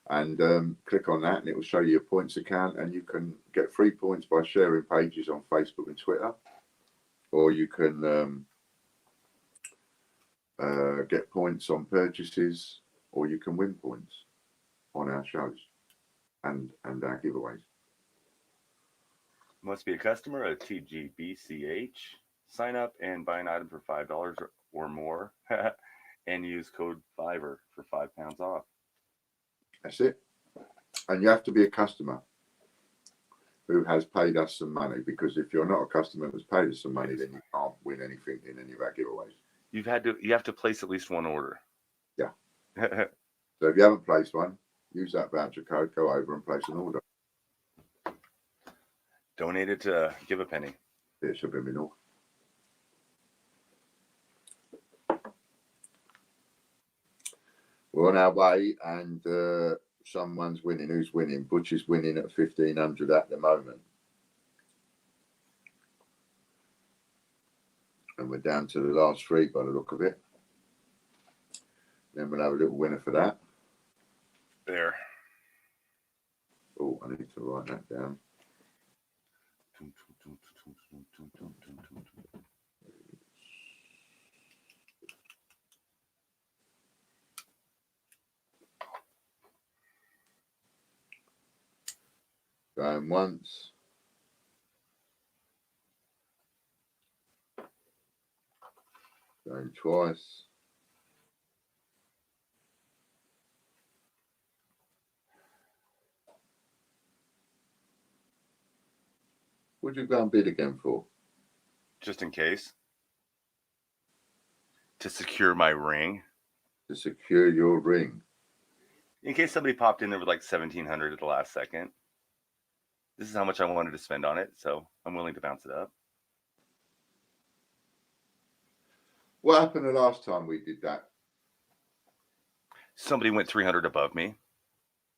And click on that and it will show you your points account. And you can get free points by sharing pages on Facebook and Twitter. Or you can get points on purchases, or you can win points on our shows and our giveaways. Must be a customer of TGBCH. Sign up and buy an item for $5 or more, and use code FIVER for £5 off. That's it. And you have to be a customer who has paid us some money, because if you're not a customer who's paid us some money, then you can't win anything in any of our giveaways. You have to place at least one order. Yeah. So if you haven't placed one, use that voucher code, go over and place an order. Donate it to Give a Penny. It should be enough. We're on our way, and someone's winning. Who's winning? Butch is winning at 1,500 at the moment. And we're down to the last three by the look of it. Then we'll have a little winner for that. There. Oh, I need to write that down. Going once. Going twice. What'd you go and bid again for? Just in case. To secure my ring. To secure your ring. In case somebody popped in there with like 1,700 at the last second. This is how much I wanted to spend on it, so I'm willing to bounce it up. What happened the last time we did that? Somebody went 300 above me.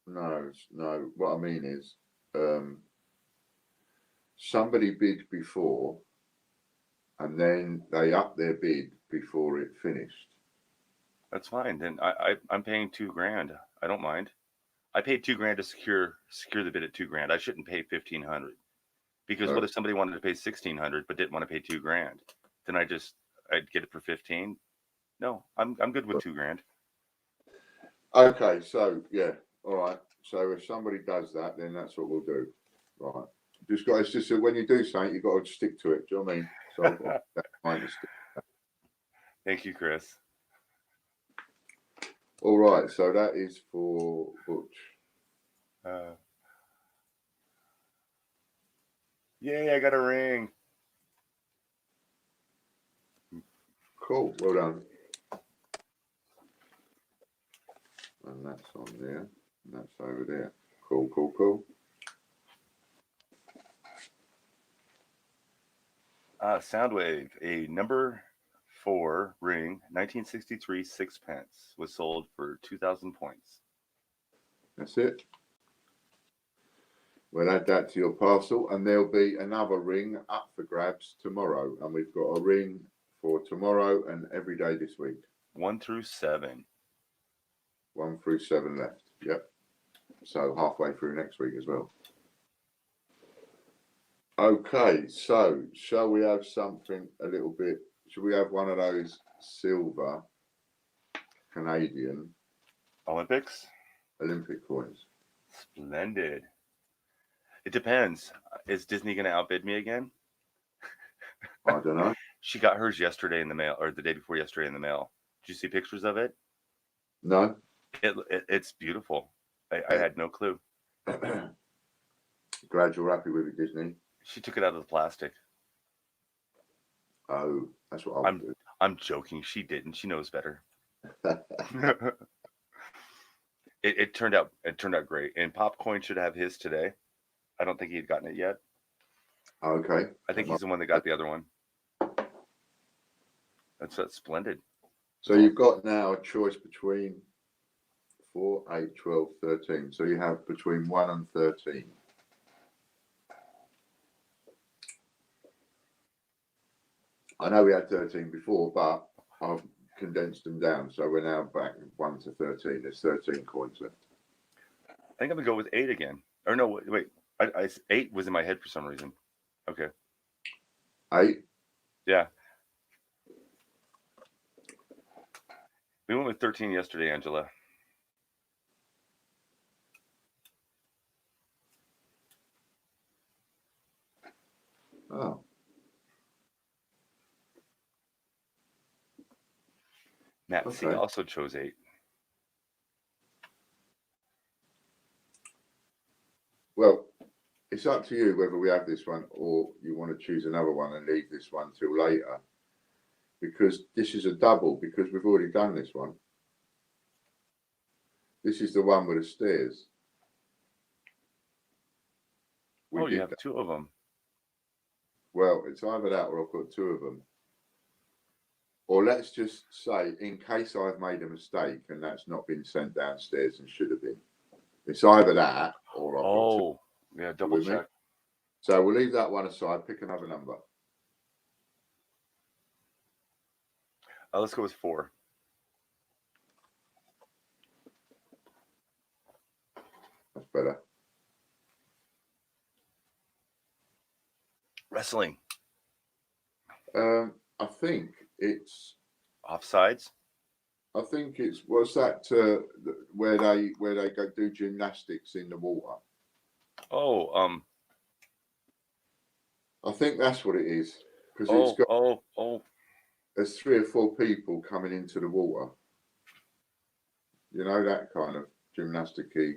No. What I mean is, somebody bid before, and then they upped their bid before it finished. That's fine. Then I'm paying $2,000. I don't mind. I paid $2,000 to secure the bid at $2,000. I shouldn't pay 1,500. Because what if somebody wanted to pay 1,600 but didn't want to pay $2,000? Then I'd get it for 15. No, I'm good with $2,000. Okay, so yeah, all right. So if somebody does that, then that's what we'll do. Right. It's just that when you do something, you've got to stick to it. Do you know what I mean? So that's kind of stick. Thank you, Chris. All right, so that is for Butch. Yay, I got a ring. Cool, well done. And that's on there, and that's over there. Cool. Soundwave, a number 4 ring, 1963 sixpence, was sold for 2,000 points. That's it. We'll add that to your parcel, and there'll be another ring up for grabs tomorrow. And we've got a ring for tomorrow and every day this week. 1 through 7. 1 through 7 left. Yep. So halfway through next week as well. Okay, so shall we have something a little bit? Should we have one of those silver Canadian Olympic coins? Splendid. It depends. Is Disney going to outbid me again? I don't know. She got hers yesterday in the mail, or the day before yesterday in the mail. Did you see pictures of it? No. It's beautiful. I had no clue. Glad you're happy with it, Disney. She took it out of the plastic. Oh, that's what I would do. I'm joking. She didn't. She knows better. It turned out great. And Popcoin should have his today. I don't think he had gotten it yet. Okay. I think he's the one that got the other one. That's splendid. So you've got now a choice between 4, 8, 12, 13. So you have between 1 and 13. I know we had 13 before, but I've condensed them down. So we're now back 1 to 13. There's 13 coins left. I think I'm going to go with 8 again. Or no, wait. 8 was in my head for some reason. Okay. 8? Yeah. We went with 13 yesterday, Angela. Oh. Matt C also chose 8. Well, it's up to you whether we have this one or you want to choose another one and leave this one till later. Because this is a double, because we've already done this one. This is the one with the stairs. You have 2 of them. Well, it's either that or I've got 2 of them. Or let's just say, in case I've made a mistake and that's not been sent downstairs and should have been. It's either that or I've got 2. Yeah, double check. So we'll leave that one aside, pick another number. Let's go with 4. That's better. Wrestling. I think it's Offsides. I think it's what's that where they go do gymnastics in the water. I think that's what it is because it's got there's 3 or 4 people coming into the water. You know, that kind of gymnastic-y.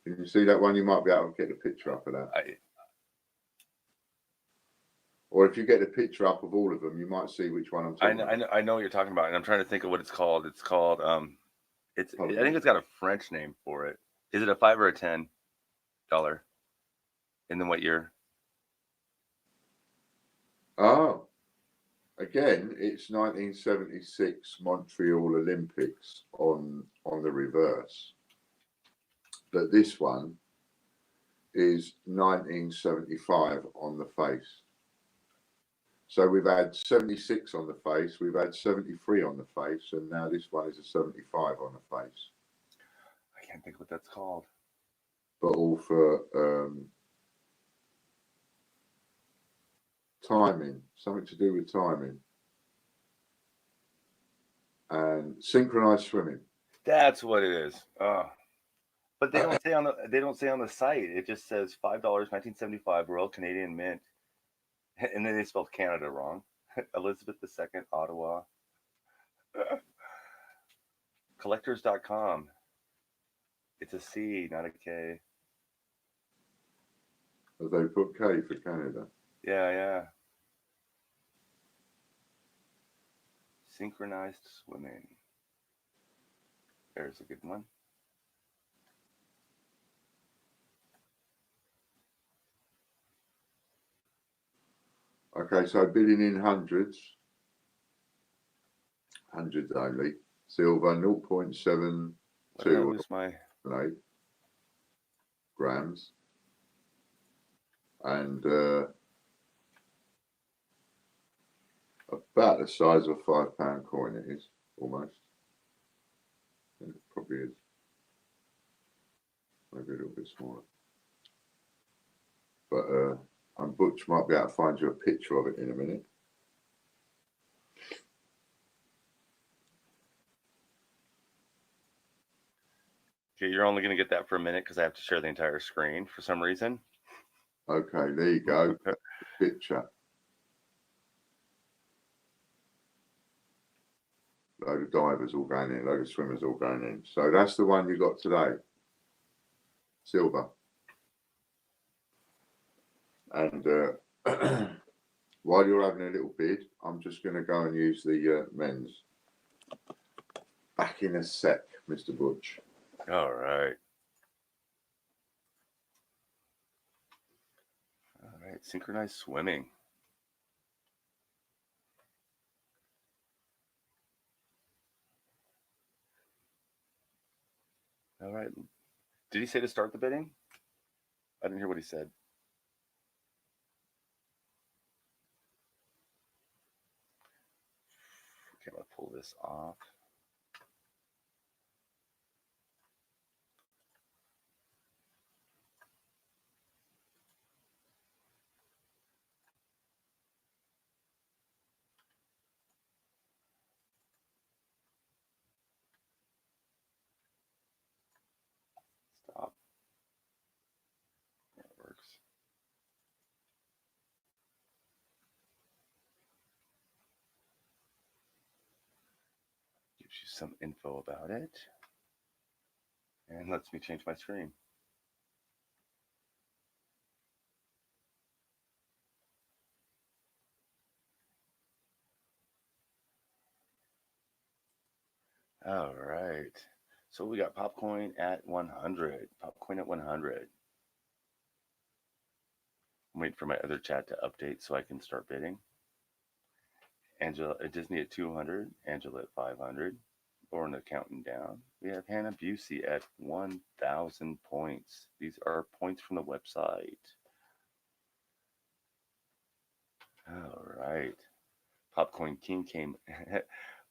Can you see that one? You might be able to get a picture up of that. Or if you get a picture up of all of them, you might see which one I'm talking about. I know what you're talking about, and I'm trying to think of what it's called. It's called I think it's got a French name for it. Is it a $5 or a $10? And then what year? Oh, again, it's 1976 Montreal Olympics on the reverse. But this one is 1975 on the face. So we've had 76 on the face, we've had 73 on the face, and now this one is a 75 on the face. I can't think what that's called. But all for timing, something to do with timing. And synchronized swimming. That's what it is. But they don't say on the site. It just says $5, 1975, Royal Canadian Mint. And then they spelled Canada wrong. Elizabeth II, Ottawa. Collectors.com. It's a C, not a K. Have they put K for Canada? Yeah. Synchronized swimming. There's a good one. Okay, so bidding in hundreds only. Silver 0.72 grams. And about the size of a £5 coin it is, almost. And it probably is. Maybe a little bit smaller. But and Butch might be able to find you a picture of it in a minute. Okay, you're only going to get that for a minute because I have to share the entire screen for some reason. Okay, there you go. Picture. Load of divers all going in, load of swimmers all going in. So that's the one you got today. Silver. And while you're having a little bid, I'm just going to go and use the men's. Back in a sec, Mr. Butch. All right. All right. Synchronized swimming. All right. Did he say to start the bidding? I didn't hear what he said. Okay, I'm going to pull this off. Stop. That works. Gives you some info about it. And lets me change my screen. All right. So we got Popcoin at 100. Popcoin at 100. I'm waiting for my other chat to update so I can start bidding. Angela at Disney at 200. Angela at 500. Lauren counting down. We have Hannah Busey at 1,000 points. These are points from the website. All right. Popcoin King came.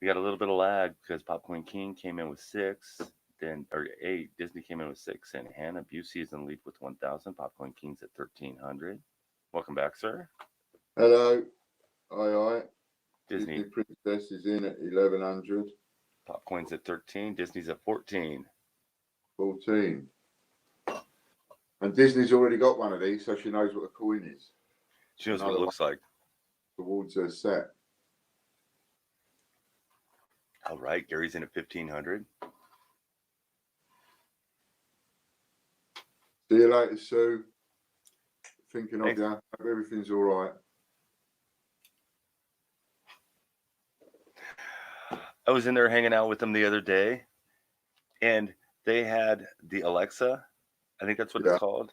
We got a little bit of lag because Popcoin King came in with 6, then or 8. Disney came in with 6, and Hannah Busey is in the lead with 1,000. Popcoin King's at 1,300. Welcome back, sir. Hello. Aye. Disney Princess is in at 1,100. Popcoin's at 13. Disney's at 14. 14. And Disney's already got one of these, so she knows what the coin is. She knows what it looks like. Towards her set. All right, Gary's in at 1,500. See you later, Sue. Thinking Thanks. of you. Hope everything's all right. I was in there hanging out with them the other day, and they had the Alexa, I think that's what it's called,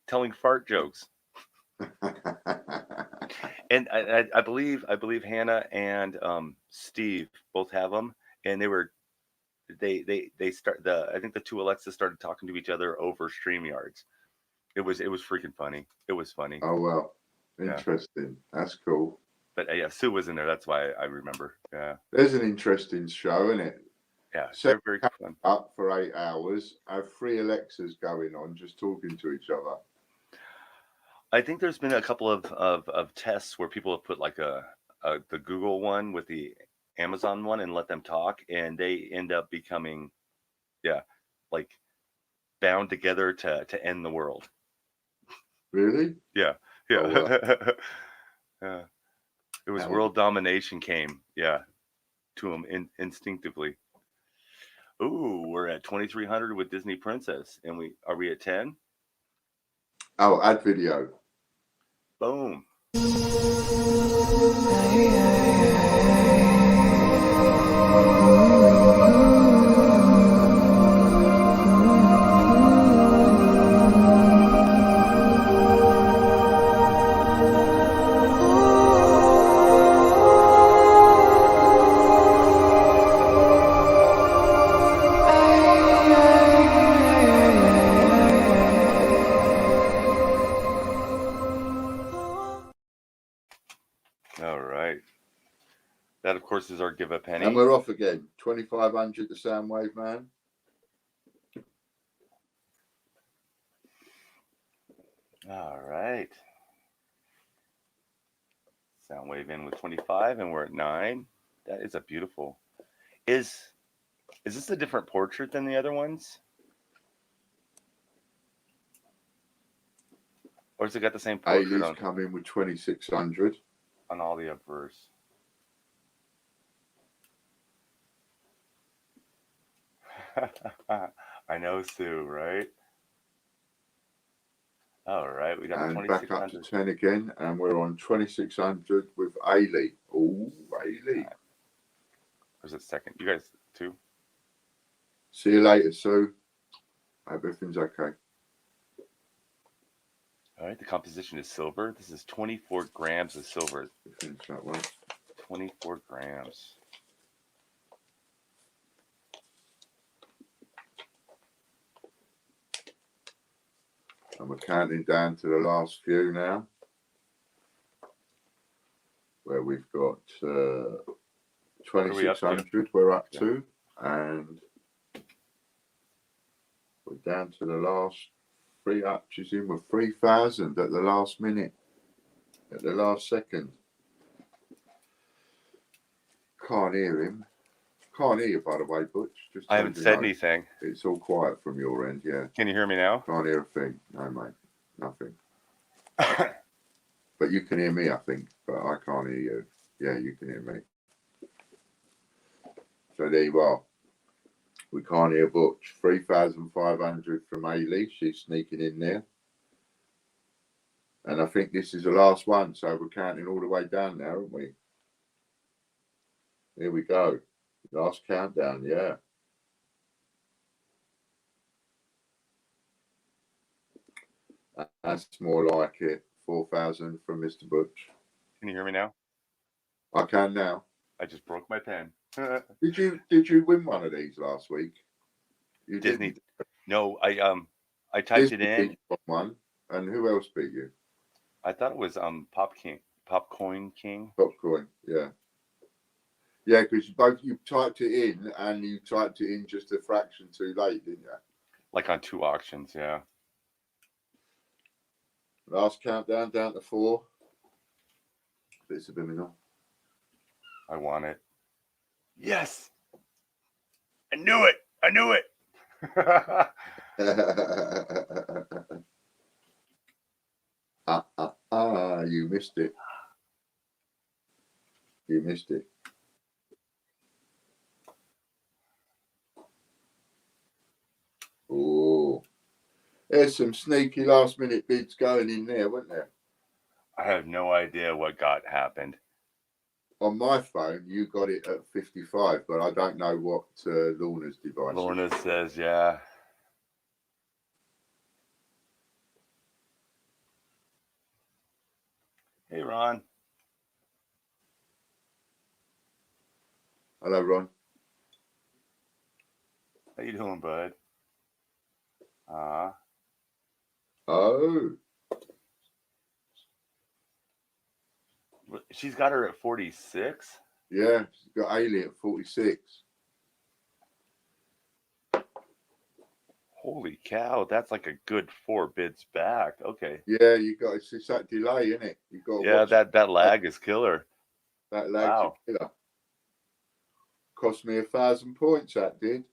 telling fart jokes. And I believe Hannah and Steve both have them, and they start I think the two Alexas started talking to each other over StreamYards. It was freaking funny. It was funny. Oh well, interesting. Yeah. That's cool. But yeah, Sue was in there. That's why I remember. Yeah. There's an interesting show, isn't it? Yeah, so very fun. Up for 8 hours. Have 3 Alexas going on, just talking to each other. I think there's been a couple of tests where people have put like the Google one with the Amazon one and let them talk, and they end up becoming, like bound together to end the world. Really? Yeah. Oh, Yeah. It was world domination came, to them instinctively. Ooh, we're at 2,300 with Disney Princess, and are we at 10? Oh, add video. Boom. That, of course, is our give a penny. And we're off again. 2,500 the Soundwave man. All right. Soundwave in with 25, and we're at 9. That is a beautiful. Is this a different portrait than the other ones? Or has it got the same portrait Ailey's come in with 2,600. On all the obverse. I know, Sue, right? All right, we got and 2,600. Back up to 10 again, and we're on 2,600 with Ailey. Oh, Ailey. Where's it second? You guys, 2? See you later, Sue. Hope everything's okay. All right, the composition is silver. This is 24 grams of silver. Finish that one. 24 grams. And we're counting down to the last few now, where we've got 2,600 we're up to, and we're down to the last three arches in with 3,000 at the last minute, at the last second. Can't hear him. Can't hear you, by the way, Butch. Just I haven't said anything. It's all quiet from your end, yeah. Can you hear me now? Can't hear a thing. No, mate. Nothing. But you can hear me, I think. But I can't hear you. Yeah, you can hear me. So there you are. We can't hear Butch. 3,500 from Ailey. She's sneaking in there. And I think this is the last one. So we're counting all the way down now, aren't we? Here we go. Last countdown, yeah. That's more like it. 4,000 from Mr. Butch. Can you hear me now? I can now. I just broke my pen. Did you win one of these last week? You Disney. didn't? No, I typed Disney it in. beat you on one. And who else beat you? I thought it was Popcoin King. Popcorn, yeah. Yeah, because you typed it in and you typed it in just a fraction too late, didn't you? Like on 2 auctions, yeah. Last countdown down to 4. Bit subliminal. I want it. Yes! I knew it! I knew it! You missed it. You missed it. Oh, there's some sneaky last minute bids going in there, weren't there? I have no idea what happened. On my phone, you got it at 55, but I don't know what Lorna's device Lorna is. says, yeah. Hey, Ron. Hello, Ron. How you doing, bud? Oh. She's got her at 46? Yeah, she's got Ailey at 46. Holy cow, that's like a good 4 bids back. Okay. Yeah, it's that delay, isn't it? You got Yeah, that lag is killer. That lag's a killer. Cost me 1,000 points, that did.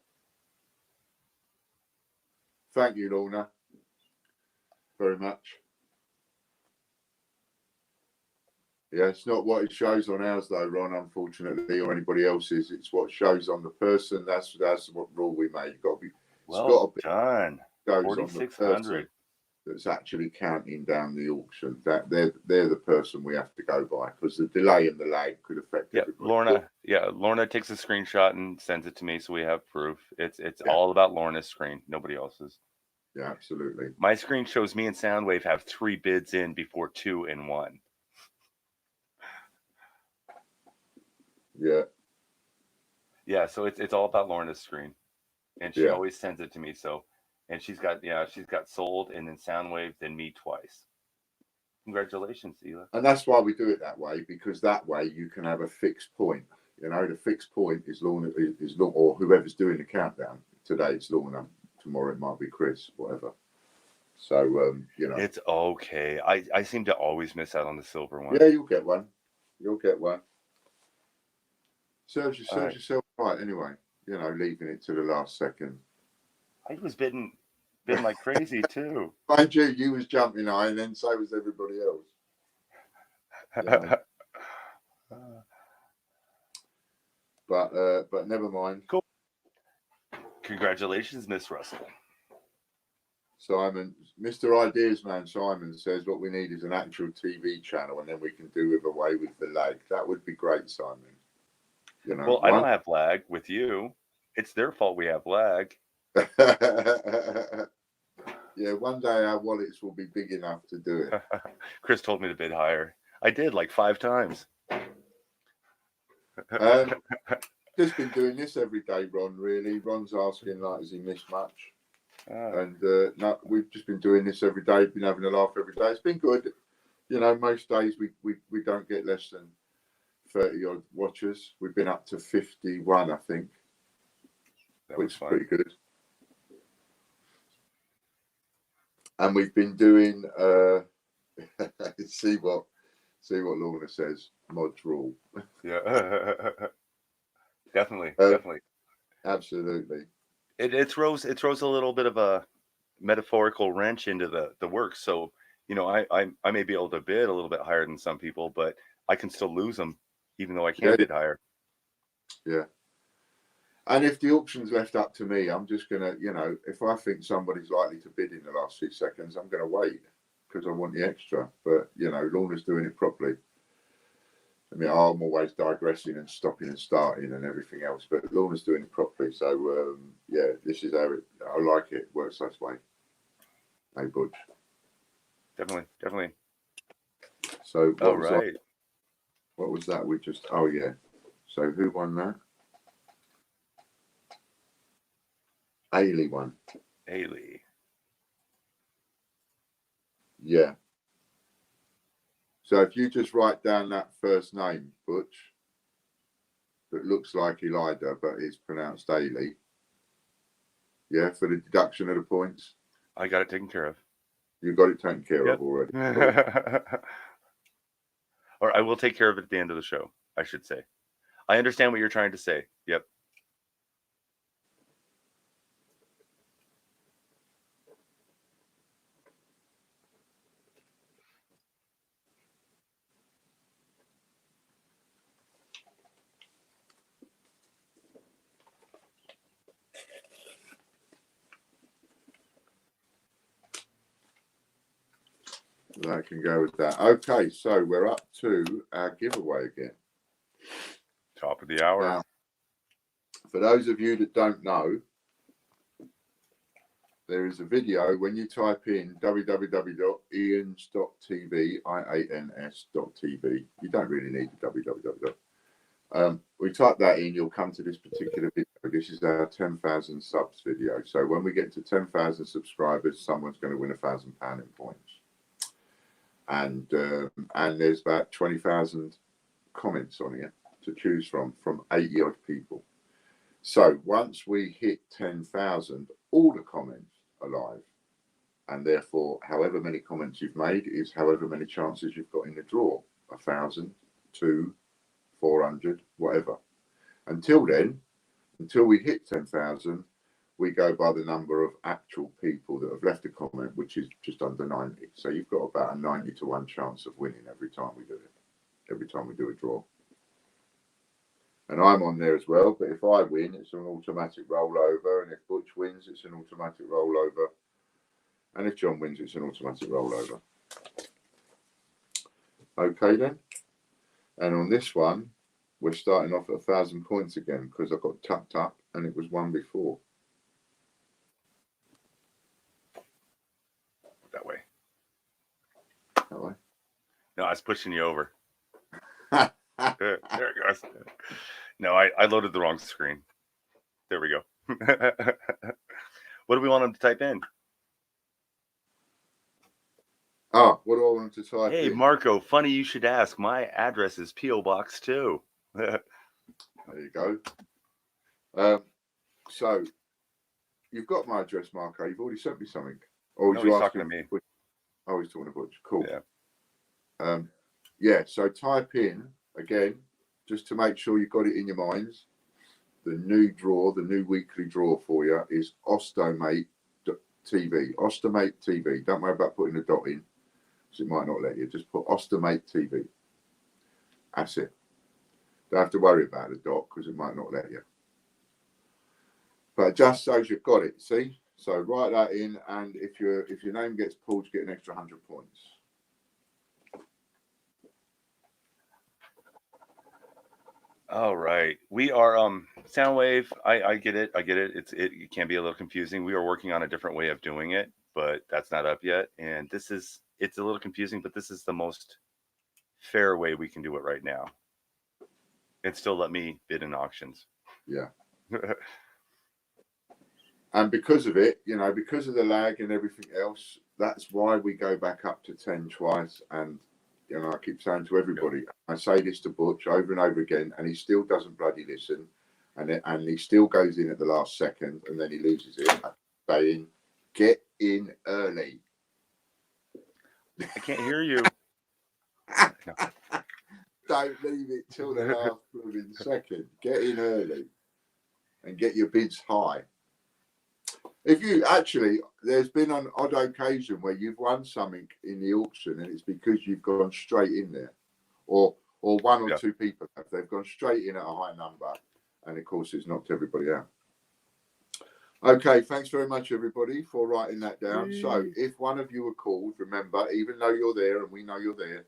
Thank you, Lorna. Very much. Yeah, it's not what it shows on ours though, Ron, unfortunately, or anybody else's. It's what shows on the person. That's what rule we made. You've got to be Well done. 4,600. That's actually counting down the auction. That they're the person we have to go by, because the delay and the lag could affect everybody. Lorna takes a screenshot and sends it to me so we have proof. It's all about Lorna's screen, nobody else's. Yeah, absolutely. My screen shows me and Soundwave have 3 bids in before 2 and 1. Yeah. Yeah, so it's all about Lorna's screen. And she always sends it to me. So, and she's got sold and then Soundwave, then me twice. Congratulations, Ela. And that's why we do it that way, because that way you can have a fixed point. You know, the fixed point is Lorna, or whoever's doing the countdown. Today it's Lorna, tomorrow it might be Chris, whatever. So you know, it's okay. I seem to always miss out on the silver one. Yeah, you'll get one. You'll get one. Serves yourself right anyway. You know, leaving it to the last second. I was bidding like crazy too. Mind you was jumping high, and then so was everybody else. You know. But never mind. Cool. Congratulations, Miss Russell. Simon, Mr. Ideas Man Simon says what we need is an actual TV channel, and then we can do away with the lag. That would be great, Simon. You know, well, I don't have lag with you. It's their fault we have lag. Yeah, one day our wallets will be big enough to do it. Chris told me to bid higher. I did like 5 times. Just been doing this every day, Ron. Really, Ron's asking like, has he missed much? And no, we've just been doing this every day. Been having a laugh every day. It's been good. You know, most days we don't get less than 30 odd watchers. We've been up to 51, I think, which is pretty good. And we've been doing see what Lorna says. Mods rule. Yeah. Definitely. Absolutely. It throws a little bit of a metaphorical wrench into the work. So, you know, I may be able to bid a little bit higher than some people, but I can still lose them even though I can't bid higher. Yeah. And if the auction's left up to me, I'm just going to, you know, if I think somebody's likely to bid in the last 6 seconds, I'm going to wait because I want the extra. But, you know, Lorna's doing it properly. I mean, I'm always digressing and stopping and starting and everything else, but Lorna's doing it properly. So, yeah, this is how I like it. It works this way. Hey, Butch. Definitely. So, what was that? We just, oh, yeah. So, who won that? Ailey won. Ailey. Yeah. So if you just write down that first name, Butch, that looks like Elida, but is pronounced Ailey. Yeah, for the deduction of the points. I got it taken care of. You got it taken care of already. Or I will take care of it at the end of the show, I should say. I understand what you're trying to say. Yep. That can go with that. Okay, so we're up to our giveaway again. Top of the hour. Now, for those of you that don't know, there is a video when you type in www.ians.tv, IANS.tv. You don't really need the www. We type that in, you'll come to this particular video. This is our 10,000 subs video. So when we get to 10,000 subscribers, someone's going to win £1,000 in points. And there's about 20,000 comments on here to choose from 80 odd people. So once we hit 10,000, all the comments are live, and therefore however many comments you've made is however many chances you've got in the draw. 1,000, 2, 400, whatever. Until then, until we hit 10,000, we go by the number of actual people that have left a comment, which is just under 90. So you've got about a 90 to 1 chance of winning every time we do it, every time we do a draw. And I'm on there as well, but if I win, it's an automatic rollover, and if Butch wins, it's an automatic rollover, and if John wins, it's an automatic rollover. Okay then. And on this one, we're starting off at 1,000 points again because I got tucked up and it was one before. That way. That way? No, I was pushing you over. There it goes. No, I loaded the wrong screen. There we go. What do we want him to type in? Oh, what do I want to type in? Hey, Marco, funny you should ask. My address is P.O. Box 2. There you go. So, you've got my address, Marco. You've already sent me something. Or no, he's talking to me. Oh, he's talking to Butch. Cool. Yeah. Yeah, so type in, again, just to make sure you've got it in your minds, the new draw, the new weekly draw for you is Ostomate TV. Ostomate TV. Don't worry about putting a dot in, because it might not let you. Just put Ostomate TV. That's it. Don't have to worry about the dot, because it might not let you. But just so you've got it, see? So write that in, and if your name gets pulled, you get an extra 100 points. All right. We are Soundwave. I get it. I get it. It can be a little confusing. We are working on a different way of doing it, but that's not up yet. And it's a little confusing, but this is the most fair way we can do it right now. And still let me bid in auctions. Yeah. And because of it, because of the lag and everything else, that's why we go back up to 10 twice. And, I keep saying to everybody, I say this to Butch over and over again, and he still doesn't bloody listen. And he still goes in at the last second, and then he loses it. I'm saying, get in early. I can't hear you. Don't leave it till the last blooming second. Get in early and get your bids high. If you there's been an odd occasion where you've won something in the auction and it's because you've gone straight in there, or one or two people have. They've gone straight in at a high number, and of course it's knocked everybody out. Okay, thanks very much everybody for writing that down. So if one of you are called, remember, even though you're there and we know you're there,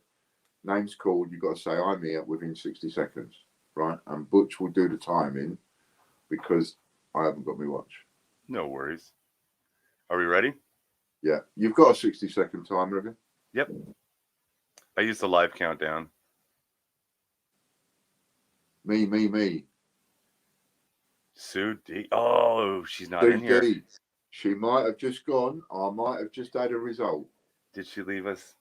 name's called, you've got to say I'm here within 60 seconds, right? And Butch will do the timing because I haven't got my watch. No worries. Are we ready? Yeah. You've got a 60-second timer, have you? Yep. I use the live countdown. Me. Sue D. Oh, she's not Sue in here. D. She might have just gone. I might have just had a result. Did she leave us?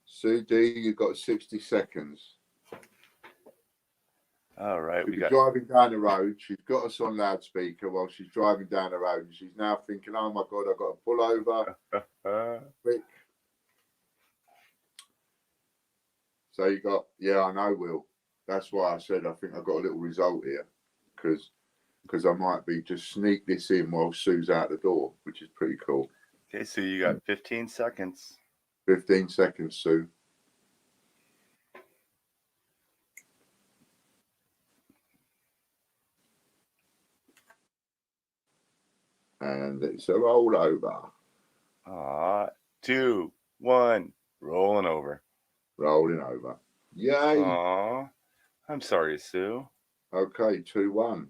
Sue D, you've got 60 seconds. All right. She'll be driving down the road. She's got us on loudspeaker while she's driving down the road. And she's now thinking, oh my God, I've got to pull over. Quick. So you got, I know, Will. That's why I said I think I've got a little result here. Because I might be just sneak this in while Sue's out the door, which is pretty cool. Okay, Sue, you got 15 seconds. 15 seconds, Sue. And it's a rollover. 2, 1, rolling over. Rolling over. Yay. Aw, I'm sorry, Sue. Okay, 2-1.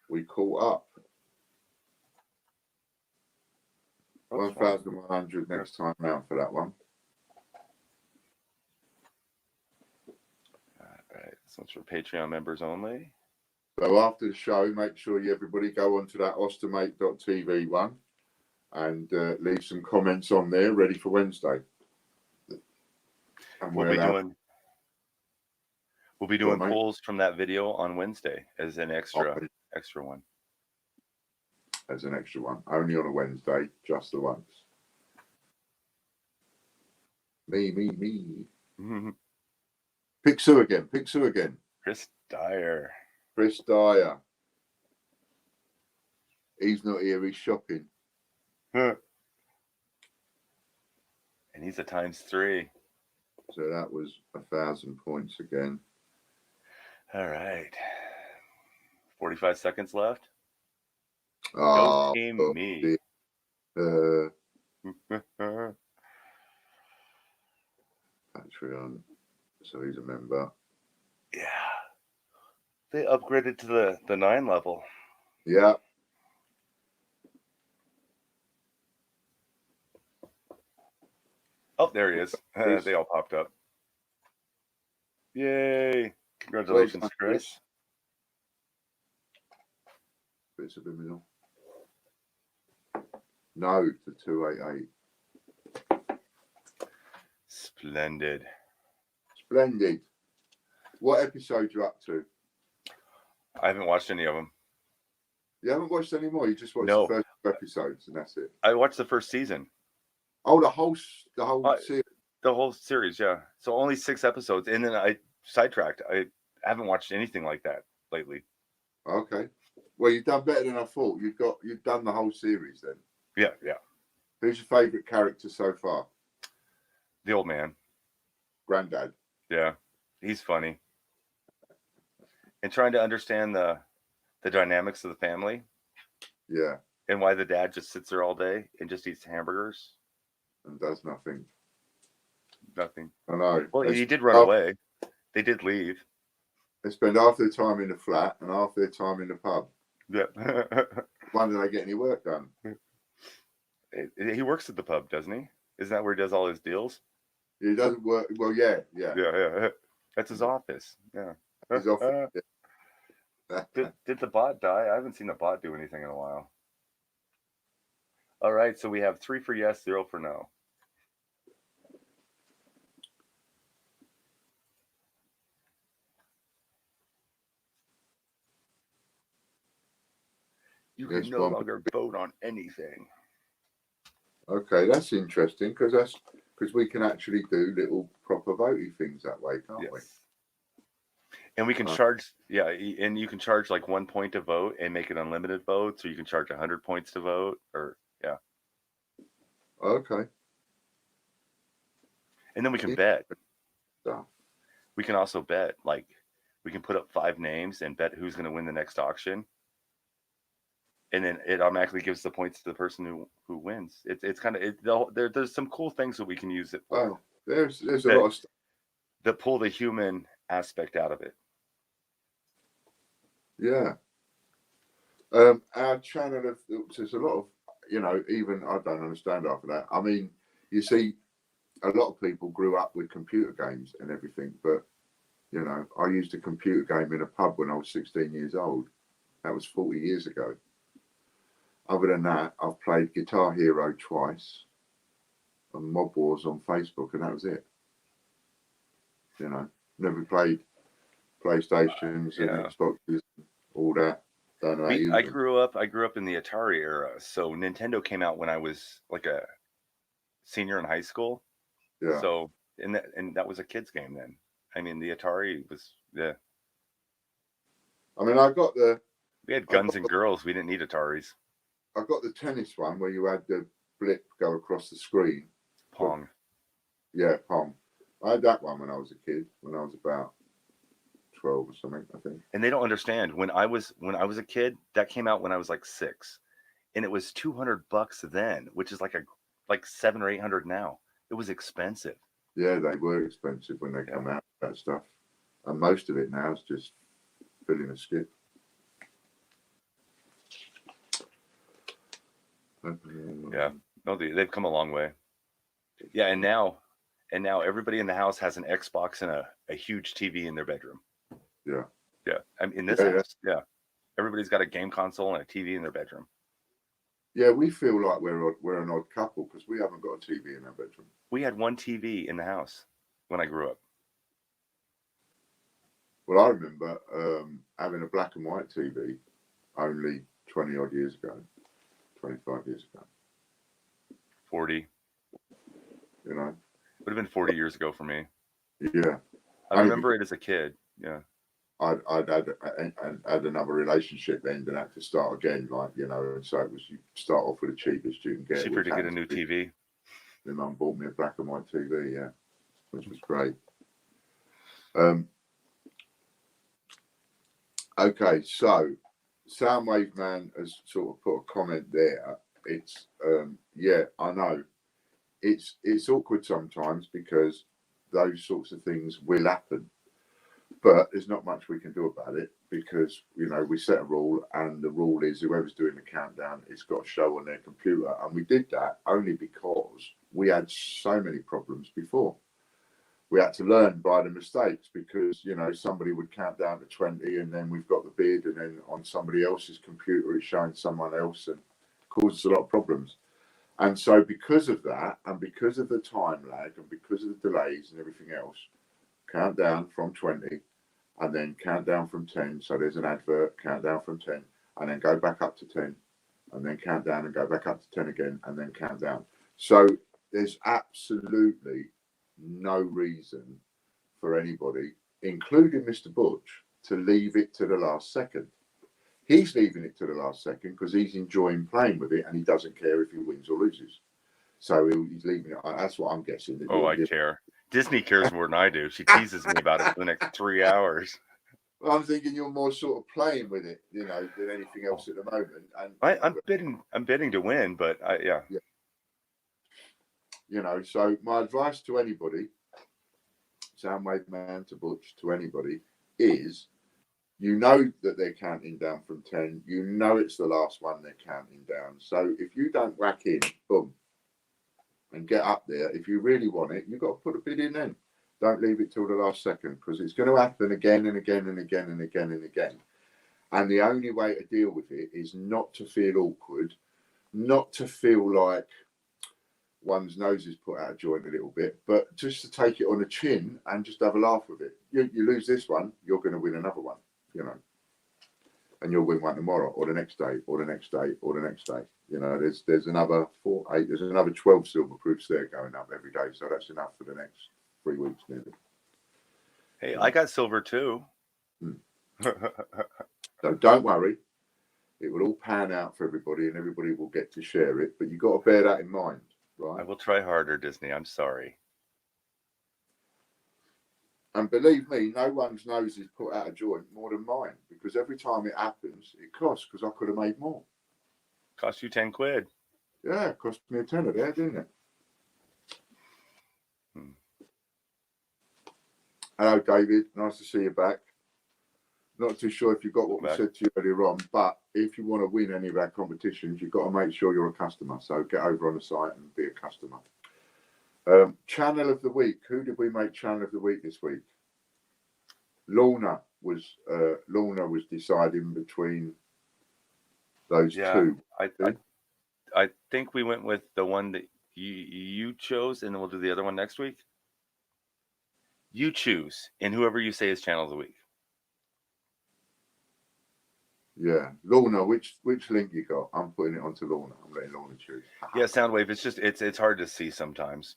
We caught up. 1,100 next time round for that one. All right, this one's for Patreon members only. So after the show, make sure everybody go onto that ostomate.tv one and leave some comments on there, ready for Wednesday. And We'll be doing polls from that video on Wednesday as an extra one. As an extra one, only on a Wednesday, just the once. Me. Mm-hmm. Pick Sue again. Chris Dyer. He's not here, he's shopping. And he's a ×3. So that was 1,000 points again. All right. 45 seconds left. Oh, go team me. Patreon. So he's a member. Yeah. They upgraded to the 9 level. Yeah. Oh, there he is. They all popped up. Yay. Congratulations, well, Chris. Bits of the middle. No to 288. Splendid. What episode you up to? I haven't watched any of them. You haven't watched any more? You just watched the first 2 episodes and that's it? I watched the first season. Oh, the whole series? The whole series, yeah. So only 6 episodes. And then I sidetracked. I haven't watched anything like that lately. Okay. Well, you've done better than I thought. You've done the whole series then. Yeah. Who's your favourite character so far? The old man. Granddad. Yeah. He's funny. And trying to understand the dynamics of the family. Yeah. And why the dad just sits there all day and just eats hamburgers. And does nothing. Nothing. I know. Well, he did run away. They did leave. They spend half their time in the flat and half their time in the pub. Yeah. Wonder they get any work done. He works at the pub, doesn't he? Isn't that where he does all his deals? He doesn't work. Well, yeah. That's his office. Yeah. His office. Did the bot die? I haven't seen the bot do anything in a while. All right, so we have 3 for yes, 0 for no. You can no longer vote on anything. Okay, that's interesting because we can actually do little proper voting things that way, can't we? And we can charge, and you can charge like 1 point to vote and make it unlimited votes, or you can charge 100 points to vote, or Okay. And then we can bet. So. We can also bet, like we can put up 5 names and bet who's going to win the next auction. And then it automatically gives the points to the person who wins. It's kind of there's some cool things that we can use it for. Oh, there's a lot of stuff that pull the human aspect out of it. Yeah. Our channel there's a lot of, even I don't understand half of that. I mean, you see, a lot of people grew up with computer games and everything, but I used a computer game in a pub when I was 16 years old. That was 40 years ago. Other than that, I've played Guitar Hero twice and Mob Wars on Facebook, and that was it. Never played PlayStations and Xboxes, all that. Don't know. I grew up in the Atari era, so Nintendo came out when I was like a senior in high school. Yeah. So and that was a kid's game then. I mean, the Atari was I mean, we had guns and girls. We didn't need Ataris. I got the tennis one where you had the blip go across the screen. Pong. Yeah, Pong. I had that one when I was a kid, when I was about 12 or something, I think. And they don't understand. When I was a kid, that came out when I was like 6, and it was $200 then, which is like 700 or 800 now. It was expensive. Yeah, they were expensive when they come out, that stuff. And most of it now is just filling a skip. Yeah, no, they've come a long way. Yeah, and now everybody in the house has an Xbox and a huge TV in their bedroom. Yeah. I mean, in this house, everybody's got a game console and a TV in their bedroom. Yeah, we feel like we're an odd couple because we haven't got a TV in our bedroom. We had one TV in the house when I grew up. Well, I remember having a black and white TV only 20 odd years ago, 25 years ago. 40. Would have been 40 years ago for me. Yeah. I remember it as a kid. Yeah. I'd had another relationship end and had to start again, and so it was, you start off with the cheapest you can get. Cheaper to get a new TV. My mum bought me a black and white TV, which was great. Okay, so Soundwave Man has sort of put a comment there. It's I know. It's awkward sometimes because those sorts of things will happen. But there's not much we can do about it because, we set a rule, and the rule is whoever's doing the countdown, it's got to show on their computer. And we did that only because we had so many problems before. We had to learn by the mistakes because, somebody would count down to 20 and then we've got the bid, and then on somebody else's computer it's showing someone else, and causes a lot of problems. And so because of that, and because of the time lag, and because of the delays and everything else, count down from 20 and then count down from 10. So there's an advert, count down from 10 and then go back up to 10 and then count down and go back up to 10 again and then count down. So there's absolutely no reason for anybody, including Mr. Butch, to leave it to the last second. He's leaving it to the last second because he's enjoying playing with it and he doesn't care if he wins or loses. So he's leaving it. That's what I'm guessing. Oh, I care. Disney cares more than I do. She teases me about it for the next 3 hours. Well, I'm thinking you're more sort of playing with it, than anything else at the moment. And I'm bidding to win, but yeah. So my advice to anybody Soundwave Man to Butch to anybody, is you know that they're counting down from 10. You know it's the last one they're counting down. So if you don't whack in, boom, and get up there, if you really want it, you've got to put a bid in then. Don't leave it till the last second, because it's going to happen again and again and again and again and again. And the only way to deal with it is not to feel awkward, not to feel like one's nose is put out of joint a little bit, but just to take it on the chin and just have a laugh with it. You lose this one, you're going to win another one, you know, and you'll win one tomorrow or the next day or the next day or the next day. You know, there's another 4, 8, there's another 12 silver proofs there going up every day. So that's enough for the next 3 weeks nearly. Hey, I got silver too. So don't worry. It will all pan out for everybody and everybody will get to share it. But you've got to bear that in mind, right? I will try harder, Disney. I'm sorry. And believe me, no one's nose is put out of joint more than mine, because every time it happens, it costs, because I could have made more. Cost you 10 quid. Yeah, it cost me a tenner there, didn't it? Hello, David. Nice to see you back. Not too sure if you got what we said to you earlier on, but if you want to win any of our competitions, you've got to make sure you're a customer. So get over on the site and be a customer. Channel of the week. Who did we make channel of the week this week? Lorna was deciding between those two. I think we went with the one that you chose, and then we'll do the other one next week. You choose, and whoever you say is channel of the week. Yeah, Lorna. Which link you got? I'm putting it onto Lorna. I'm letting Lorna choose. Yeah, Soundwave. It's just it's hard to see sometimes.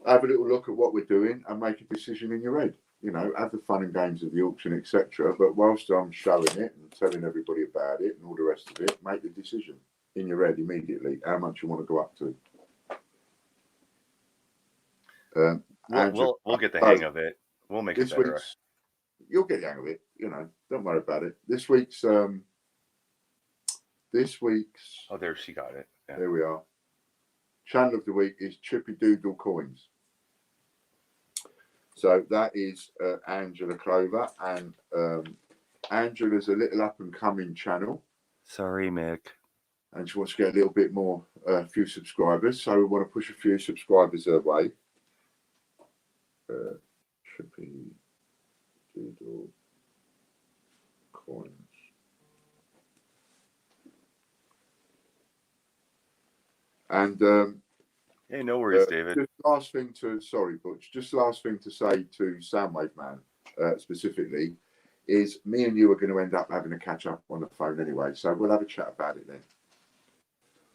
Have a little look at what we're doing and make a decision in your head. You know, have the fun and games of the auction, etc. But whilst I'm showing it and telling everybody about it and all the rest of it, make the decision in your head immediately how much you want to go up to. We'll get the hang of it. We'll make it better. You'll get the hang of it. You know, don't worry about it. This week's. Oh, there she got it. Yeah. There we are. Channel of the week is Chippy Doodle Coins. So that is Angela Clover, and Angela's a little up and coming channel. Sorry, Mick. And she wants to get a little bit more, a few subscribers. So we want to push a few subscribers her way. Chippy Doodle Coins. And hey, no worries, David. Just last thing to say to Soundwave Man specifically is me and you are going to end up having a catch up on the phone anyway, so we'll have a chat about it then.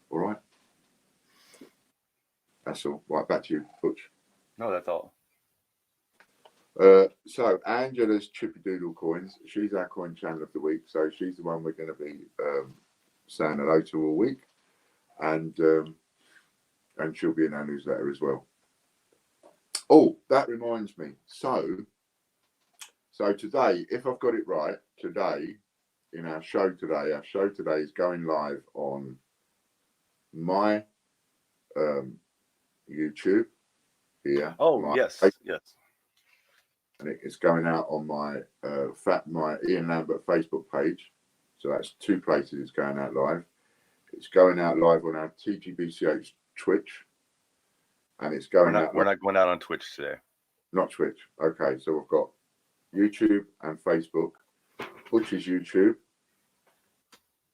All right. That's all. Right, back to you, Butch. No, that's all. So Angela's Chippy Doodle Coins. She's our coin channel of the week, so she's the one we're going to be saying hello to all week, and she'll be in our newsletter as well. Oh, that reminds me. So today, if I've got it right, today in our show today is going live on my YouTube here. Oh, yes. And it's going out on my Ian Lambert Facebook page. So that's 2 places it's going out live. It's going out live on our TGBCH Twitch, and it's going out. We're not going out on Twitch today. Not Twitch. Okay, so we've got YouTube and Facebook, Butch's YouTube,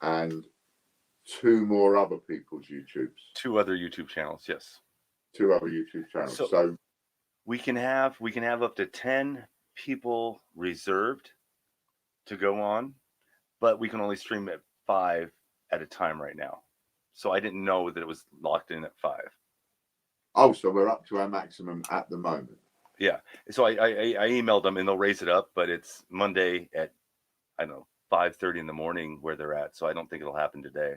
and 2 more other people's YouTubes. 2 other YouTube channels, yes. 2 other YouTube channels. So we can have up to 10 people reserved to go on, but we can only stream at 5 at a time right now. So I didn't know that it was locked in at 5. Oh, so we're up to our maximum at the moment. Yeah. So I emailed them and they'll raise it up, but it's Monday at, I don't know, 5:30 in the morning where they're at. So I don't think it'll happen today.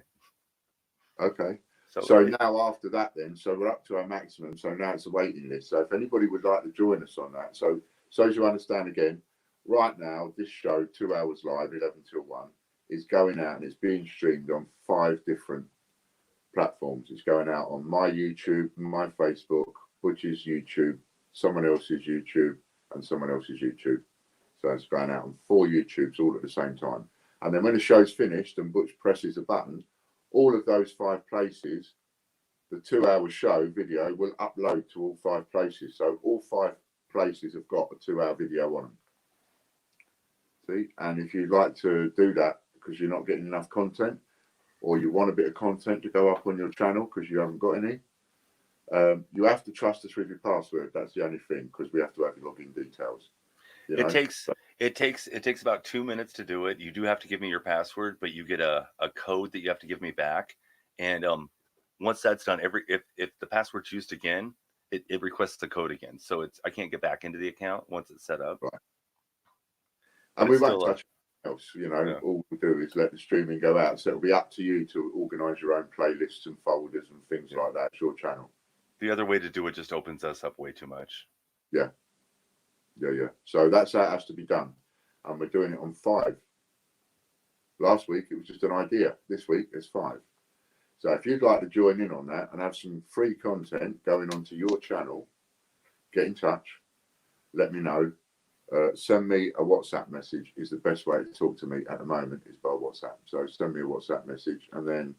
Okay. So now after that then, so we're up to our maximum. So now it's a waiting list. So if anybody would like to join us on that. So as you understand again, right now, this show, 2 hours live, 11 till 1, is going out and it's being streamed on 5 different platforms. It's going out on my YouTube, my Facebook, Butch's YouTube, someone else's YouTube, and someone else's YouTube. So it's going out on 4 YouTubes all at the same time. And then when the show's finished and Butch presses a button, all of those 5 places, the 2-hour show video will upload to all 5 places. So all 5 places have got a 2-hour video on them. See? And if you'd like to do that because you're not getting enough content, or you want a bit of content to go up on your channel because you haven't got any, you have to trust us with your password. That's the only thing, because we have to have your login details. You know? It takes about 2 minutes to do it. You do have to give me your password, but you get a code that you have to give me back. And once that's done, if the password's used again, it requests the code again. So I can't get back into the account once it's set up. Right. But and we won't touch else. You know, yeah. All we do is let the streaming go out. So it'll be up to you to organise your own playlists and folders and things like that. It's your channel. The other way to do it just opens us up way too much. Yeah. So that's how it has to be done. And we're doing it on 5. Last week, it was just an idea. This week, there's 5. So if you'd like to join in on that and have some free content going onto your channel, get in touch. Let me know. Send me a WhatsApp message is the best way to talk to me at the moment, is by WhatsApp. So send me a WhatsApp message and then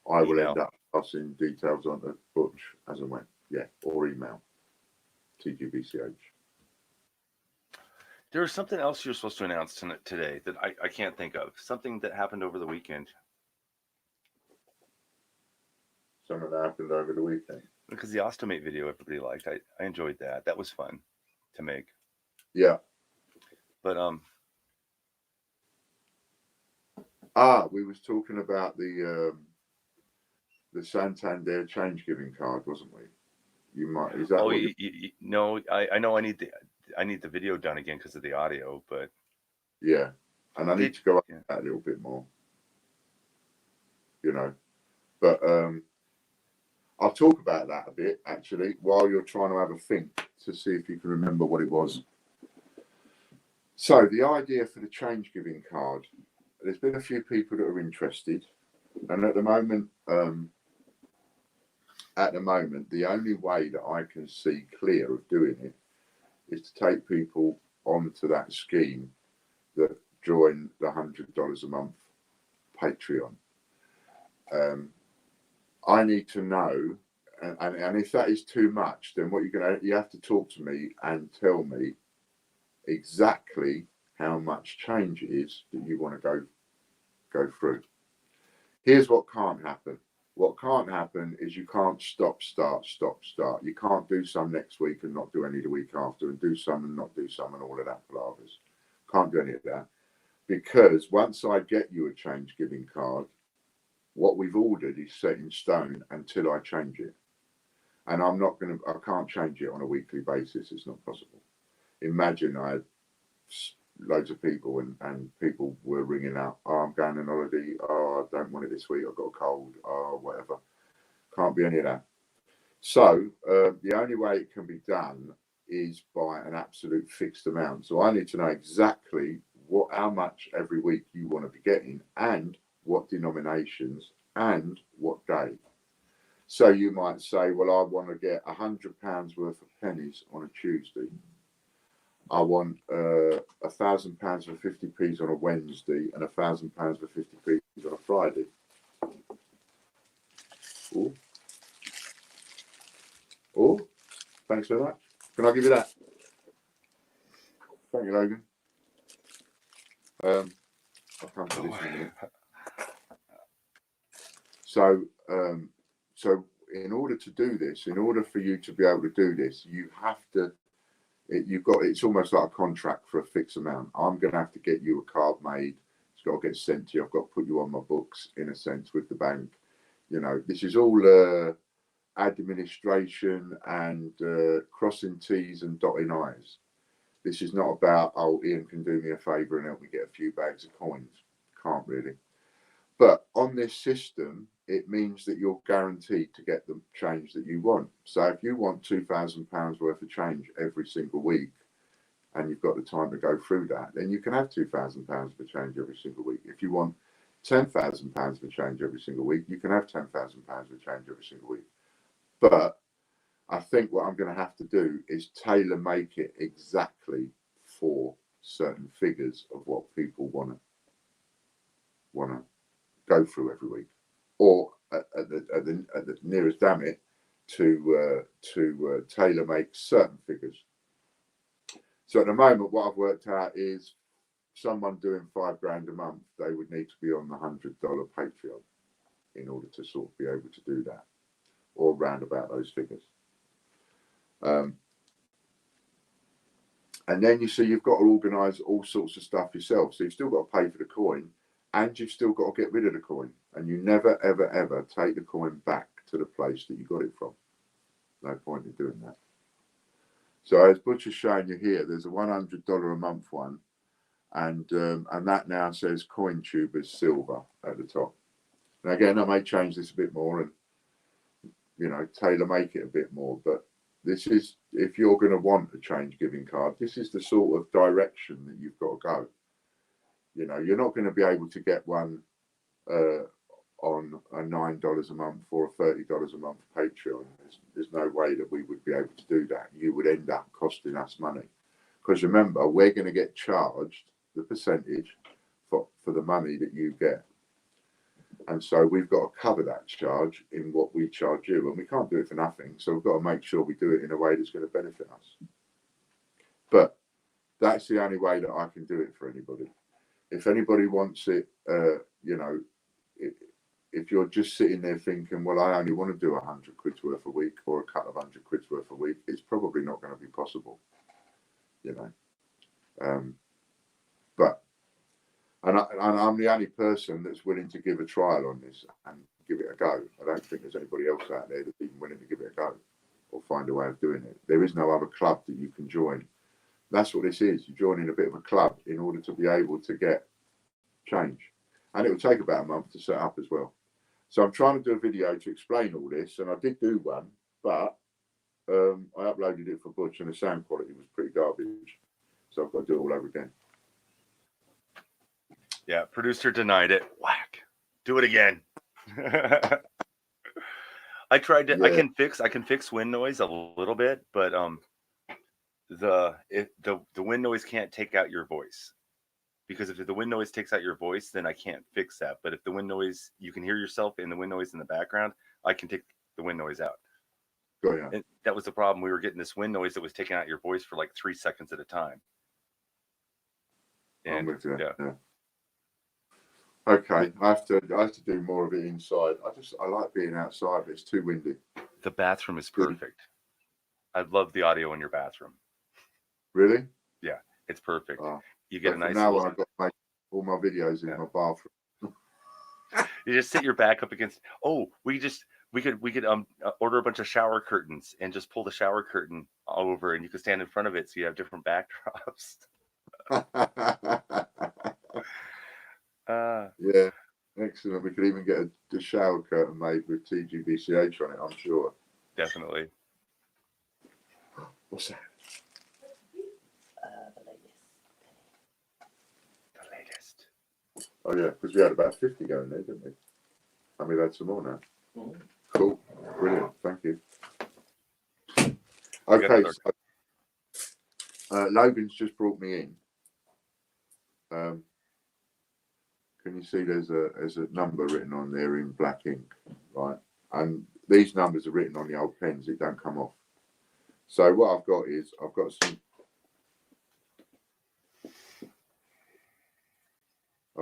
I will end up passing details on to Butch as and when. Yeah, or email. TGBCH. There was something else you're supposed to announce today that I can't think of. Something that happened over the weekend. Something that happened over the weekend. Because the Ostomate video everybody liked. I enjoyed that. That was fun to make. Yeah. But we was talking about the Santander change giving card, wasn't we? You might. Is that? Oh, no. I know. I need the video done again because of the audio. But yeah, and I need to go up that a little bit more. You know, but I'll talk about that a bit actually while you're trying to have a think to see if you can remember what it was. So the idea for the change giving card, there's been a few people that are interested, and at the moment, the only way that I can see clear of doing it is to take people onto that scheme that join the $100 a month Patreon. I need to know, and if that is too much, then what you have to talk to me and tell me exactly how much change it is that you want to go through. Here's what can't happen. What can't happen is you can't stop, start. You can't do some next week and not do any the week after, and do some and not do some, and all of that palavers. Can't do any of that, because once I get you a change giving card, what we've ordered is set in stone until I change it, and I can't change it on a weekly basis. It's not possible. Imagine I had loads of people and people were ringing up, oh, I'm going on holiday, oh, I don't want it this week, I've got a cold, oh, whatever. Can't be any of that. So the only way it can be done is by an absolute fixed amount. So I need to know exactly how much every week you want to be getting, and what denominations and what day. So you might say, well, I want to get £100 worth of pennies on a Tuesday. I want £1,000 for 50p on a Wednesday and £1,000 for 50p on a Friday. Oh, thanks very much. Can I give you that? Thank you, Logan. I'll come to this in a minute. So in order to do this, in order for you to be able to do this, you have to. It's almost like a contract for a fixed amount. I'm going to have to get you a card made. It's got to get sent to you. I've got to put you on my books, in a sense, with the bank. You know, this is all administration and crossing T's and dotting I's. This is not about, oh, Ian can do me a favour and help me get a few bags of coins. Can't really. But on this system, it means that you're guaranteed to get the change that you want. So if you want £2,000 worth of change every single week, and you've got the time to go through that, then you can have £2,000 for change every single week. If you want £10,000 for change every single week. You can have £10,000 for change every single week. But I think what I'm going to have to do is tailor make it exactly for certain figures of what people want to go through every week, or at the nearest damn it to tailor make certain figures. So at the moment, what I've worked out is someone doing £5 a month, they would need to be on the $100 Patreon in order to sort of be able to do that, or round about those figures. And then you see you've got to organise all sorts of stuff yourself. So you've still got to pay for the coin, and you've still got to get rid of the coin. And you never, ever, ever take the coin back to the place that you got it from. No point in doing that. So as Butch is showing you here, there's a $100 a month one, and that now says coin tubers silver at the top. And again, I may change this a bit more and, you know, tailor make it a bit more, but this is, if you're going to want a change giving card, this is the sort of direction that you've got to go. You know, you're not going to be able to get one on a $9 a month or a $30 a month Patreon. There's no way that we would be able to do that. You would end up costing us money, because remember, we're going to get charged the percentage for the money that you get. And so we've got to cover that charge in what we charge you, and we can't do it for nothing. So we've got to make sure we do it in a way that's going to benefit us. But that's the only way that I can do it for anybody. If anybody wants it, you know, if you're just sitting there thinking, well, I only want to do 100 quid's worth a week or a couple of 100 quid's worth a week, it's probably not going to be possible, you know. And I'm the only person that's willing to give a trial on this and give it a go. I don't think there's anybody else out there that's even willing to give it a go or find a way of doing it. There is no other club that you can join. That's what this is. You're joining a bit of a club in order to be able to get change. And it will take about a month to set up as well. So I'm trying to do a video to explain all this, and I did do one, but I uploaded it for Butch and the sound quality was pretty garbage. So I've got to do it all over again. Yeah, producer denied it. Whack. Do it again. I tried to. Yeah. I can fix wind noise a little bit, but the wind noise can't take out your voice, because if the wind noise takes out your voice, then I can't fix that. But if the wind noise, you can hear yourself in the wind noise in the background, I can take the wind noise out. Oh, yeah. And that was the problem. We were getting this wind noise that was taking out your voice for like 3 seconds at a time. And I'm with you. Yeah. Okay, I have to do more of it inside. I like being outside, but it's too windy. The bathroom is perfect. I love the audio in your bathroom. Really? Yeah, it's perfect. Oh. You get a nice. Now I've got to make all my videos in my bathroom. You just sit your back up against. Oh, we could order a bunch of shower curtains and just pull the shower curtain over, and you could stand in front of it, so you have different backdrops. Yeah, excellent. We could even get a shower curtain made with TGBCH on it, I'm sure. Definitely. What's that? The latest. Oh yeah, because we had about 50 going there, didn't we? And we've had some more now. Mm-hmm. Cool, brilliant, thank you. Okay, so Logan's just brought me in. Can you see there's a number written on there in black ink, right? And these numbers are written on the old pens, it don't come off. So what I've got is, I've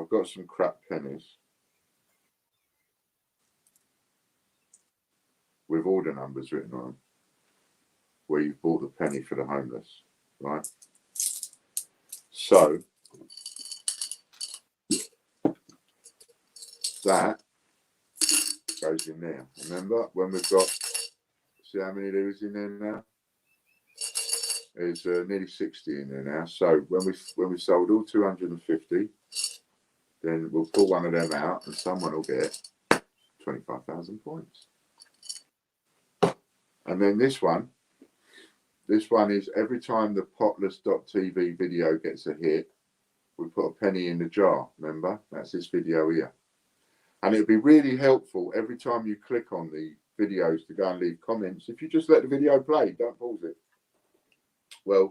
got some crap pennies with order numbers written on them, where you've bought the penny for the homeless, right? So that goes in there. Remember when we've got, see how many there is in there now? There's nearly 60 in there now. So when we sold all 250, then we'll pull one of them out and someone will get 25,000 points. And then this one is every time the Potless.tv video gets a hit, we put a penny in the jar. Remember, that's this video here. And it'd be really helpful every time you click on the videos to go and leave comments. If you just let the video play, don't pause it. Well,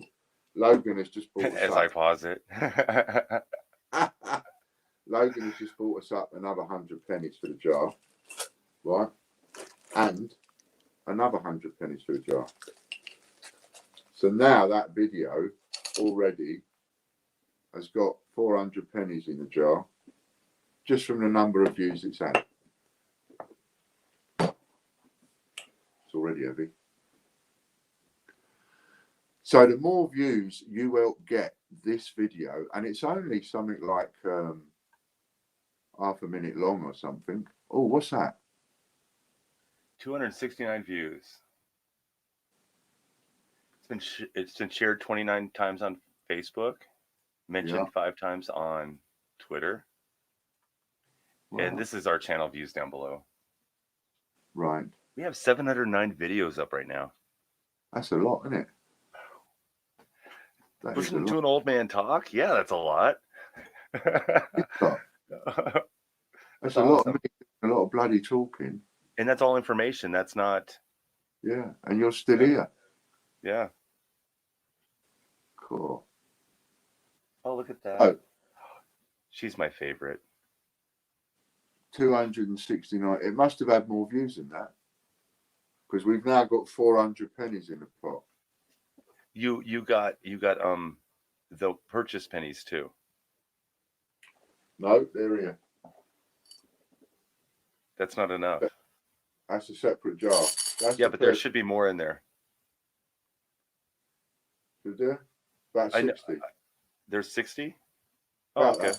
Logan has just brought us As up. I pause it. Logan has just brought us up another 100 pennies for the jar, right? And another 100 pennies for the jar. So now that video already has got 400 pennies in the jar, just from the number of views it's had. It's already heavy. So the more views you will get this video, and it's only something like half a minute long or something. Oh, what's that? 269 views. It's been shared 29 times on Facebook, mentioned 5 times on Twitter. Wow. And this is our channel views down below. Right. We have 709 videos up right now. That's a lot, isn't it? Listen to an old man talk? Yeah, that's a lot. That's a awesome. lot of me, a lot of bloody talking. And that's all information. That's not... Yeah, and you're still here. Yeah. Cool. Oh, look at that. Oh. She's my favorite. 269. It must have had more views than that, because we've now got 400 pennies in the pot. You got the purchase pennies too. No, they're here. That's not enough. That's a separate jar. Yeah, but there should be more in there. Is there? About 60. There's 60? Oh, okay.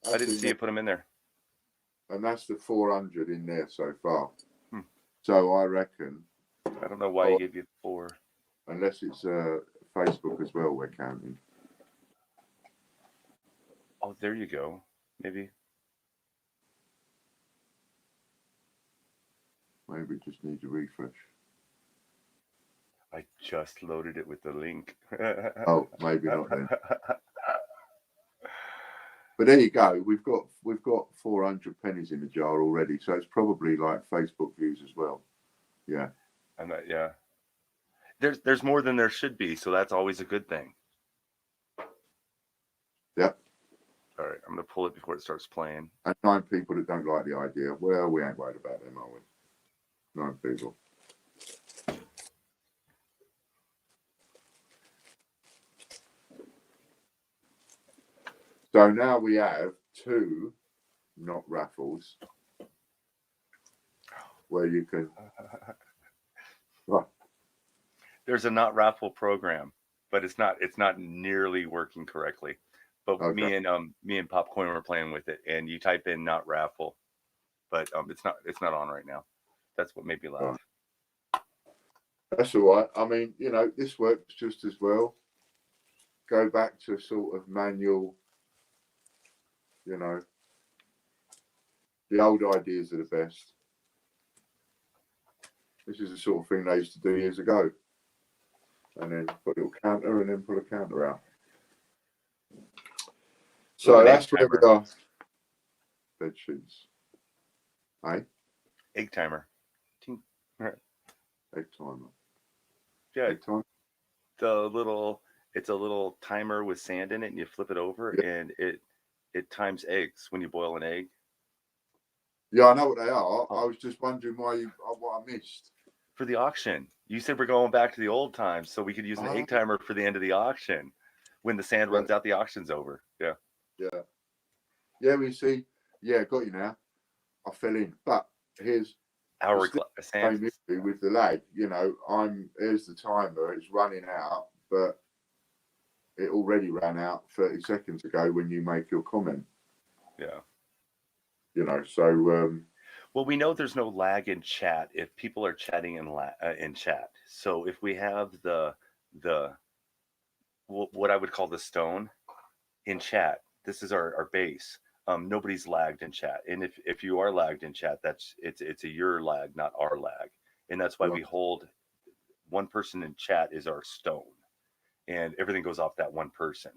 I didn't see you put them in there. And that's the 400 in there so far. So I reckon... I don't know why you gave you 4. Unless it's Facebook as well, we're counting. Oh, there you go. Maybe. Maybe it just needs a refresh. I just loaded it with the link. Oh, maybe not then. But there you go. We've got 400 pennies in the jar already, so it's probably like Facebook views as well. Yeah. And that, yeah. There's more than there should be, so that's always a good thing. Yep. All right, I'm gonna pull it before it starts playing. And 9 people that don't like the idea. Well, we ain't worried about them, are we? 9 people. So now we have 2 not raffles where you can. Right. There's a not raffle program, but it's not nearly working correctly. But okay. me and Popcorn were playing with it, and you type in not raffle, but it's not on right now. That's what made me laugh. That's all right. I mean, you know, this works just as well. Go back to sort of manual. You know, the old ideas are the best. This is the sort of thing they used to do years ago. And then put a little counter and then pull a counter out. So that's where we are. Bed sheets. Hey? Egg timer. Egg timer. Yeah. Egg timer. It's a little timer with sand in it, and you flip it over, and it times eggs when you boil an egg. Yeah, I know what they are. I was just wondering what I missed. For the auction. You said we're going back to the old times, so we could use an egg timer for the end of the auction. When the sand runs out, the auction's over. Yeah. Yeah. Yeah, we see. Yeah, got you now. I fell in. But here's same issue with the lag. You know, here's the timer. It's running out, but it already ran out 30 seconds ago when you make your comment. Yeah. You know, so well, we know there's no lag in chat if people are chatting in chat. So if we have the what I would call the stone in chat, this is our base. Nobody's lagged in chat, and if you are lagged in chat, it's a your lag, not our lag, and that's why we hold one person in chat is our stone, and everything goes off that one person.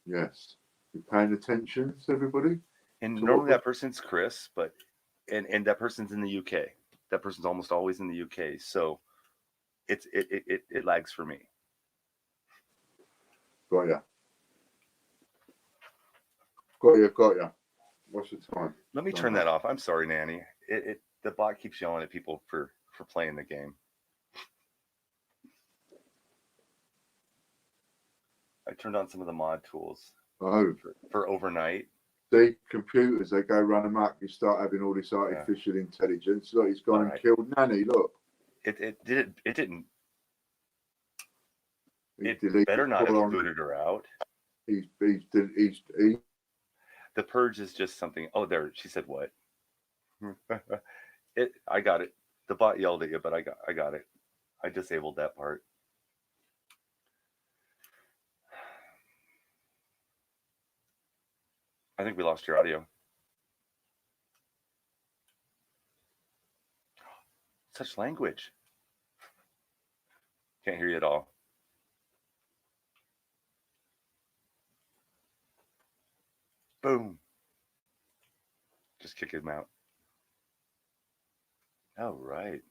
Yes. You paying attention, everybody? And So normally that person's Chris, but and that person's in the UK. That person's almost always in the UK. So it lags for me. Got ya. What's the time? Let me turn that off. I'm sorry, Nanny. The bot keeps yelling at people for playing the game. I turned on some of the mod tools. For overnight. See, computers, they go run amok. You start having all this artificial intelligence. Look, he's gone and killed Nanny. Look. It didn't. It deleted better not have booted her out. He's The purge is just something. Oh, there. She said what? I got it. The bot yelled at you, but I got it. I disabled that part. I think we lost your audio. Such language. Can't hear you at all. Boom. Just kick him out. Oh, right.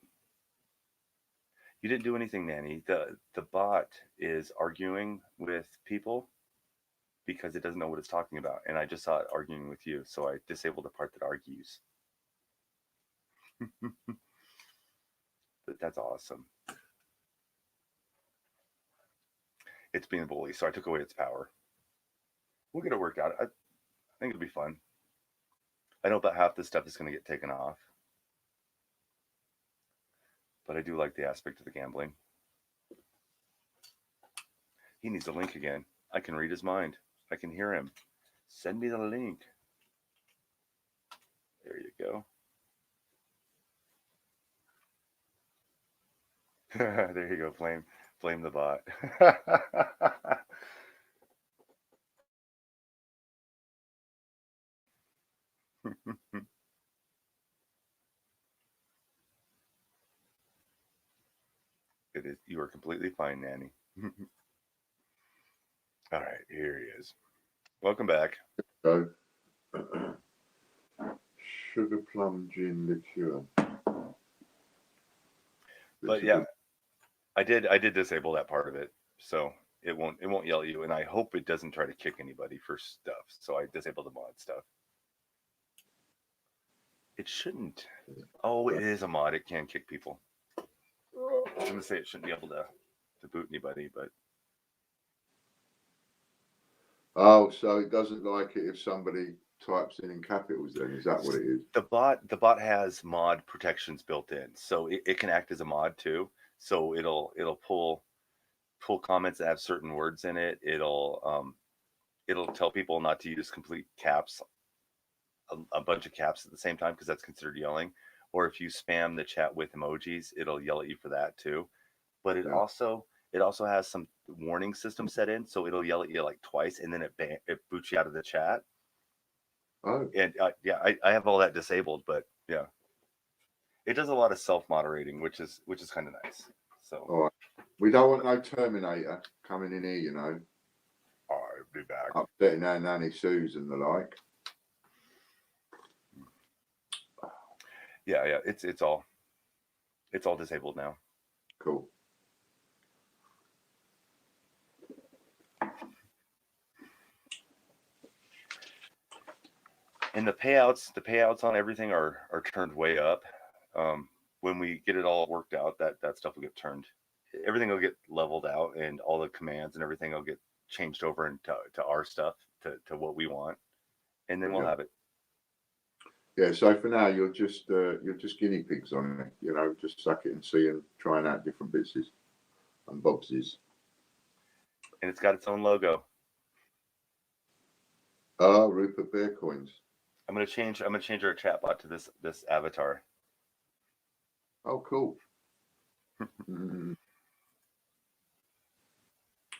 You didn't do anything, Nanny. The bot is arguing with people because it doesn't know what it's talking about. And I just saw it arguing with you. So I disabled the part that argues. But that's awesome. It's being a bully. So I took away its power. We'll get it worked out. I think it'll be fun. I know about half this stuff is going to get taken off. But I do like the aspect of the gambling. He needs a link again. I can read his mind. I can hear him. Send me the link. There you go. There you go. Blame the bot. It is. You are completely fine, Nanny. All right, here he is. Welcome back. So, sugar plum gin liqueur. But yeah, I did disable that part of it, so it won't yell at you, and I hope it doesn't try to kick anybody for stuff. So I disabled the mod stuff. It shouldn't. Oh, it is a mod. It can kick people. I was gonna say it shouldn't be able to boot anybody, but oh, so it doesn't like it if somebody types in capitals. Then is that what it is? The bot has mod protections built in, so it can act as a mod too. So it'll pull comments that have certain words in it. It'll tell people not to use complete caps, a bunch of caps at the same time, because that's considered yelling. Or if you spam the chat with emojis, it'll yell at you for that too. But it also has some warning system set in, so it'll yell at you like twice, and then it boots you out of the chat. Oh, and I have all that disabled, but yeah, it does a lot of self-moderating, which is kind of nice. So all right. We don't want no Terminator coming in here, you know. I'll be back. Upsetting our Nanny Sue's and the like. Yeah, it's all disabled now. Cool. And the payouts on everything are turned way up. When we get it all worked out, that stuff will get turned. Everything will get leveled out, and all the commands and everything will get changed over into our stuff, to what we want, and then we'll have it. Yeah. So for now, you're just guinea pigs on it. You know, just suck it and see and trying out different bits and boxes. And it's got its own logo. Oh, Rupert Bear coins. I'm gonna change our chatbot to this avatar. Oh, cool.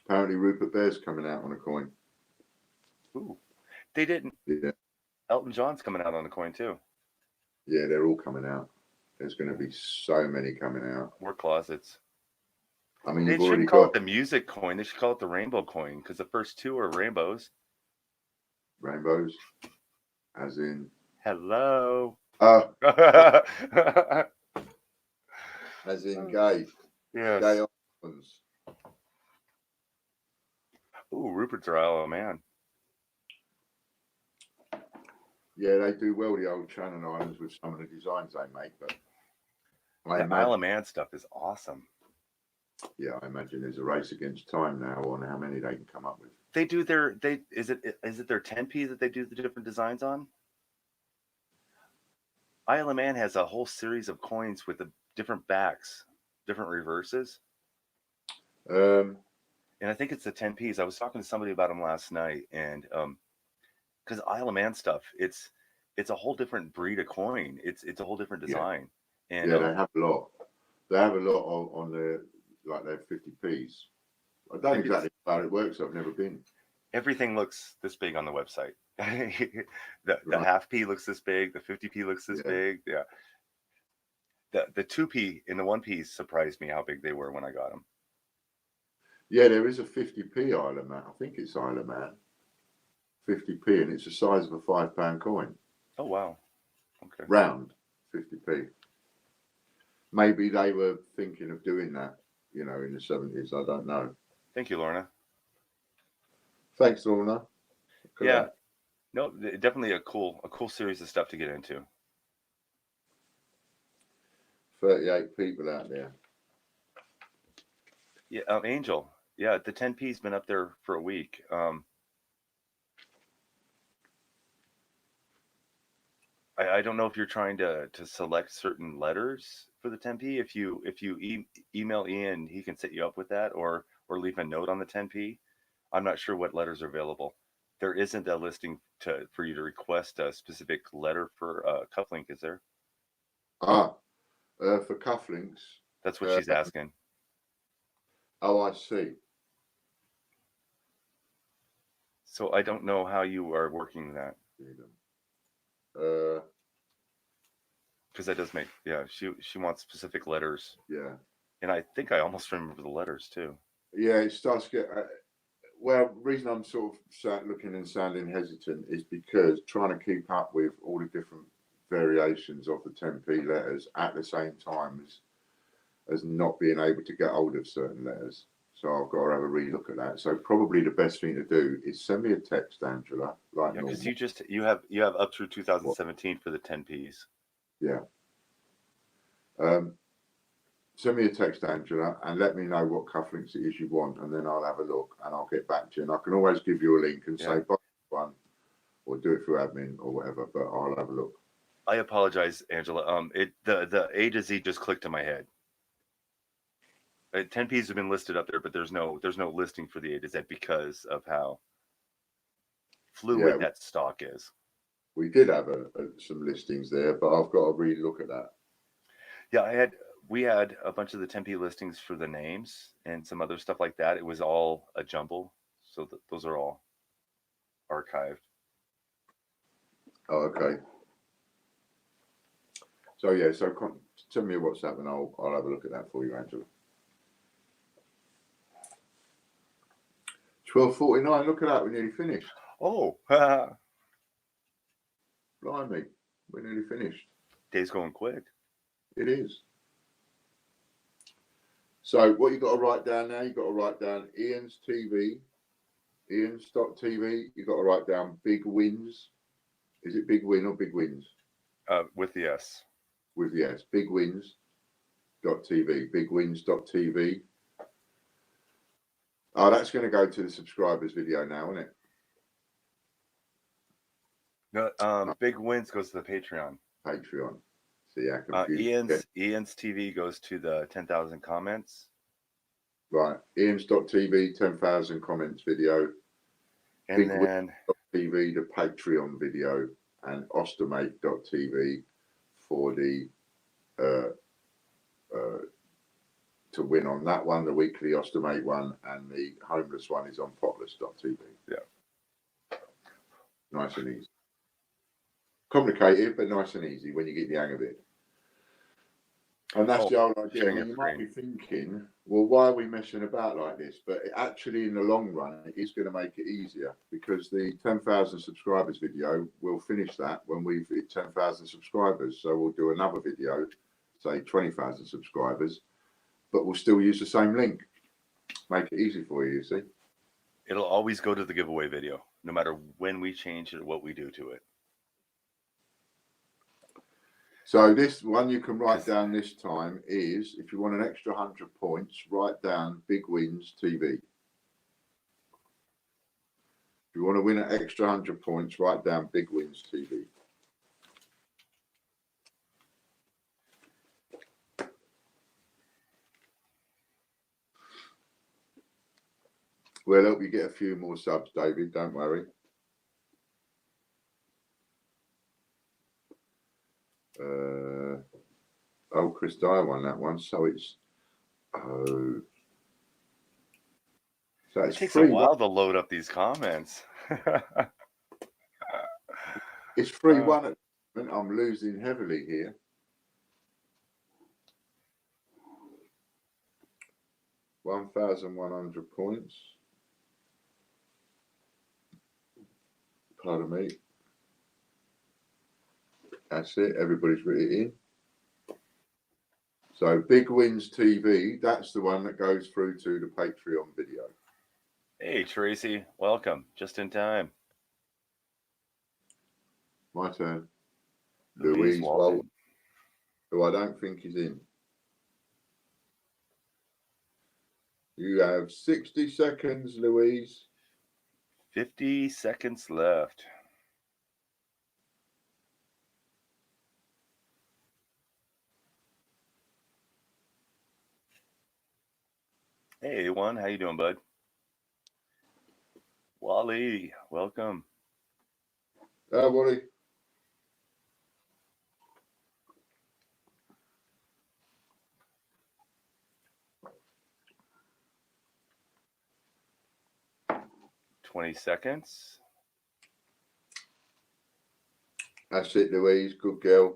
Apparently, Rupert Bear's coming out on a coin. Ooh, they didn't. Yeah. Elton John's coming out on a coin too. Yeah, they're all coming out. There's going to be so many coming out. More closets. I mean, they shouldn't call it the music coin. They should call it the rainbow coin, because the first two are rainbows. Rainbows, as in hello. as in gay. Yes. Gay islands. Ooh, Rupert's our Isle of Man. Yeah, they do well, the old Channel Islands, with some of the designs they make. But The Isle of Man stuff is awesome. Yeah, I imagine there's a race against time now on how many they can come up with. They do is it their 10p that they do the different designs on? Isle of Man has a whole series of coins with the different backs, different reverses. And I think it's the 10p's. I was talking to somebody about them last night, and because Isle of Man stuff, it's a whole different breed of coin. It's a whole different design. Yeah, and they have a lot. They have a lot on their their 50p's. I don't exactly know how it works. I've never been. Everything looks this big on the website. the half p looks this big. The 50p looks this big. Yeah. The 2p and the 1p surprised me how big they were when I got them. Yeah, there is a 50p Isle of Man. I think it's Isle of Man. 50p, and it's the size of a £5 coin. Oh wow. Okay. Round 50p. Maybe they were thinking of doing that, in the 70s. I don't know. Thank you, Lorna. Thanks, Lorna. Yeah. No, definitely a cool series of stuff to get into. 38 people out there. Yeah, Angel. Yeah, the 10p's been up there for a week. I don't know if you're trying to select certain letters for the 10p. If you email Ian, he can set you up with that, or leave a note on the 10p. I'm not sure what letters are available. There isn't a listing for you to request a specific letter for cufflink, is there? For cufflinks. That's what she's asking. Oh, I see. So I don't know how you are working that. Because that does make, she wants specific letters. Yeah. And I think I almost remember the letters too. Yeah, it starts to get. Well, the reason I'm sort of looking and sounding hesitant is because trying to keep up with all the different variations of the 10p letters at the same time as not being able to get hold of certain letters. So I've got to have a relook at that. So probably the best thing to do is send me a text, Angela. Like normal. Because you have up through 2017 for the 10p's. Yeah. Send me a text, Angela, and let me know what cufflinks it is you want, and then I'll have a look and I'll get back to you. And I can always give you a link and say buy one, or do it through admin or whatever. But I'll have a look. I apologize, Angela. The A to Z just clicked in my head. 10p's have been listed up there, but there's no listing for the A to Z because of how fluid that stock is. We did have some listings there, but I've got to really look at that. Yeah, we had a bunch of the 10p listings for the names and some other stuff like that. It was all a jumble, so those are all archived. Oh, okay. So yeah, send me a WhatsApp and I'll have a look at that for you, Angela. 12:49. Look at that. We're nearly finished. Oh, blimey, we're nearly finished. Day's going quick. It is. So what you got to write down now? You got to write down Ian's TV, Ian's.tv. You got to write down Big Wins. Is it Big Win or Big Wins? With the S. With the S. Big Wins.tv. Bigwins.tv. Oh, that's going to go to the subscribers video now, isn't it? No, Big Wins goes to the Patreon. Patreon. See, how confused. Ian's TV goes to the 10,000 comments. Right. Ian's.tv, 10,000 comments video. And then TV, the Patreon video, and Ostomate.tv for the to win on that one, the weekly Ostomate one, and the homeless one is on Potless.tv. Yeah. Nice and easy. Complicated, but nice and easy when you get the hang of it. And that's the whole idea. sharing Now, your you might screen. be thinking, well, why are we messing about like this? But actually, in the long run, it is going to make it easier, because the 10,000 subscribers video, we'll finish that when we've hit 10,000 subscribers. So we'll do another video, say 20,000 subscribers, but we'll still use the same link. Make it easy for you, you see. It'll always go to the giveaway video, no matter when we change it or what we do to it. So this one you can write down this time is, if you want an extra 100 points, write down Big Wins TV. If you want to win an extra 100 points, write down Big Wins TV. We'll help you get a few more subs, David, don't worry. Oh, Chris Dyer won that one, so it's so it takes a while to load up these comments. It's 3-1 at the moment. I'm losing heavily here. $1,100 points. Pardon me. That's it. Everybody's written it in. So Big Wins TV, that's the one that goes through to the Patreon video. Hey, Tracy, welcome. Just in time. My turn. Louise Walton, who I don't think is in. You have 60 seconds, Louise. 50 seconds left. Hey, A1, how you doing, bud? Wally, welcome. Wally. $20 seconds. That's it, Louise. Good girl.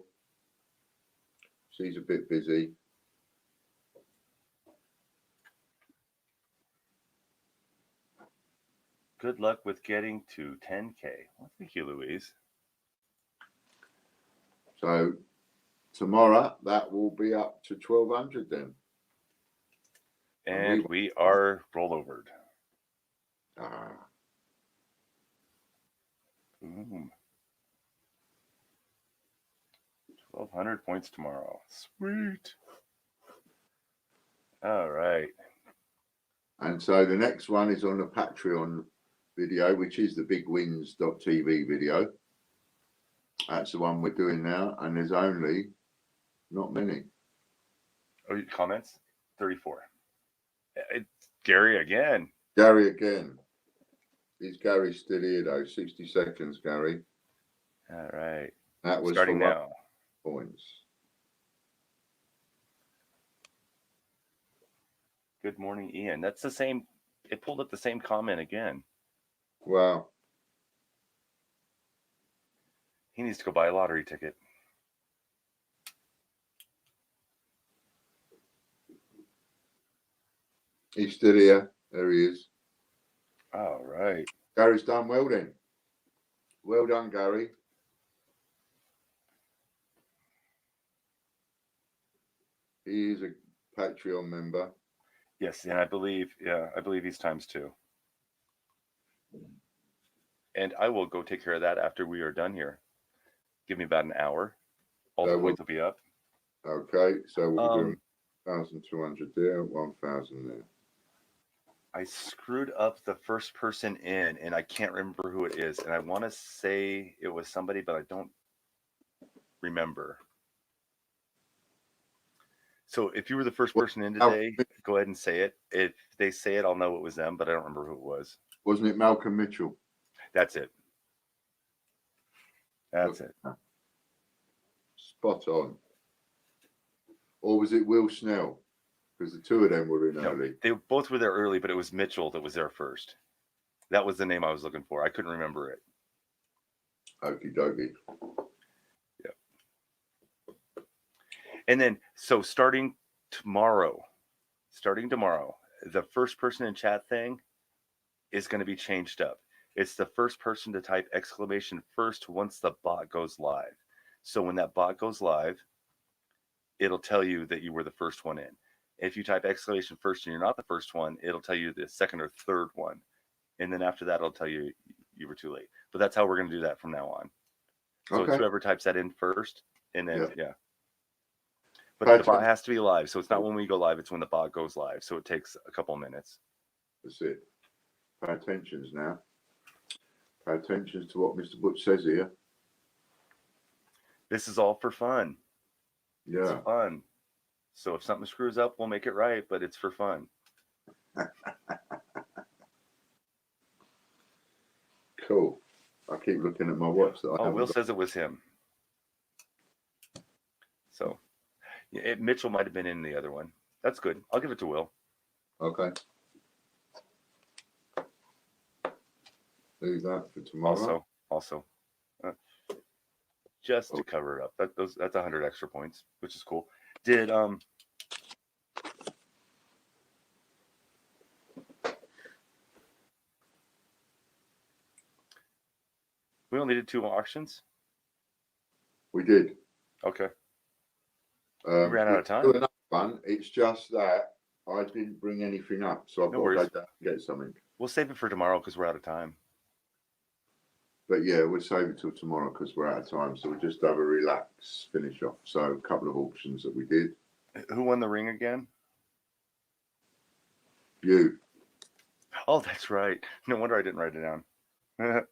She's a bit busy. Good luck with getting to 10K. Well, thank you, Louise. So tomorrow that will be up to 1,200 then. And we are rollovered. Boom. 1,200 points tomorrow. Sweet. All right. And so the next one is on the Patreon video, which is the bigwins.tv video. That's the one we're doing now, and there's only not many. Oh, comments? 34. It's Gary again. Gary again. Is Gary still here though? 60 seconds, Gary. All right. That was starting now. Points. Good morning, Ian. That's the same. It pulled up the same comment again. Wow. He needs to go buy a lottery ticket. He's still here. There he is. All right. Gary's done well then. Well done, Gary. He is a Patreon member. Yes, and I believe he's ×2. And I will go take care of that after we are done here. Give me about an hour. All the points will be up. Okay, so we'll do 1,200 there, 1,000 there. I screwed up the first person in, and I can't remember who it is. And I want to say it was somebody, but I don't remember. So if you were the first person in today, go ahead and say it. If they say it, I'll know it was them, but I don't remember who it was. Wasn't it Malcolm Mitchell? That's it. That's it. Spot on. Or was it Will Snell? Because the two of them were in early. They both were there early, but it was Mitchell that was there first. That was the name I was looking for. I couldn't remember it. Okie dokie. Yep. And then, so starting tomorrow, the first person in chat thing is going to be changed up. It's the first person to type exclamation first once the bot goes live. So when that bot goes live, it'll tell you that you were the first one in. If you type exclamation first and you're not the first one, it'll tell you the second or third one. And then after that, it'll tell you you were too late. But that's how we're going to do that from now on. So it's whoever types that in first, and then, But the bot has to be live. So it's not when we go live, it's when the bot goes live. So it takes a couple of minutes. That's it. Pay attention now. Pay attention to what Mr. Butch says here. This is all for fun. Yeah. It's fun. So if something screws up, we'll make it right, but it's for fun. Cool. I keep looking at my watch. Will says it was him. So Mitchell might have been in the other one. That's good. I'll give it to Will. Okay. Leave that for tomorrow. Also, just to cover it up. That's 100 extra points, which is cool. Did we only did 2 auctions? We did. Okay. We ran out of time. Another one. It's just that I didn't bring anything up, so I've got to go down and get something. We'll save it for tomorrow because we're out of time. But yeah, we'll save it till tomorrow because we're out of time. So we'll just have a relax finish off. So a couple of auctions that we did. Who won the ring again? You. Oh, that's right. No wonder I didn't write it down.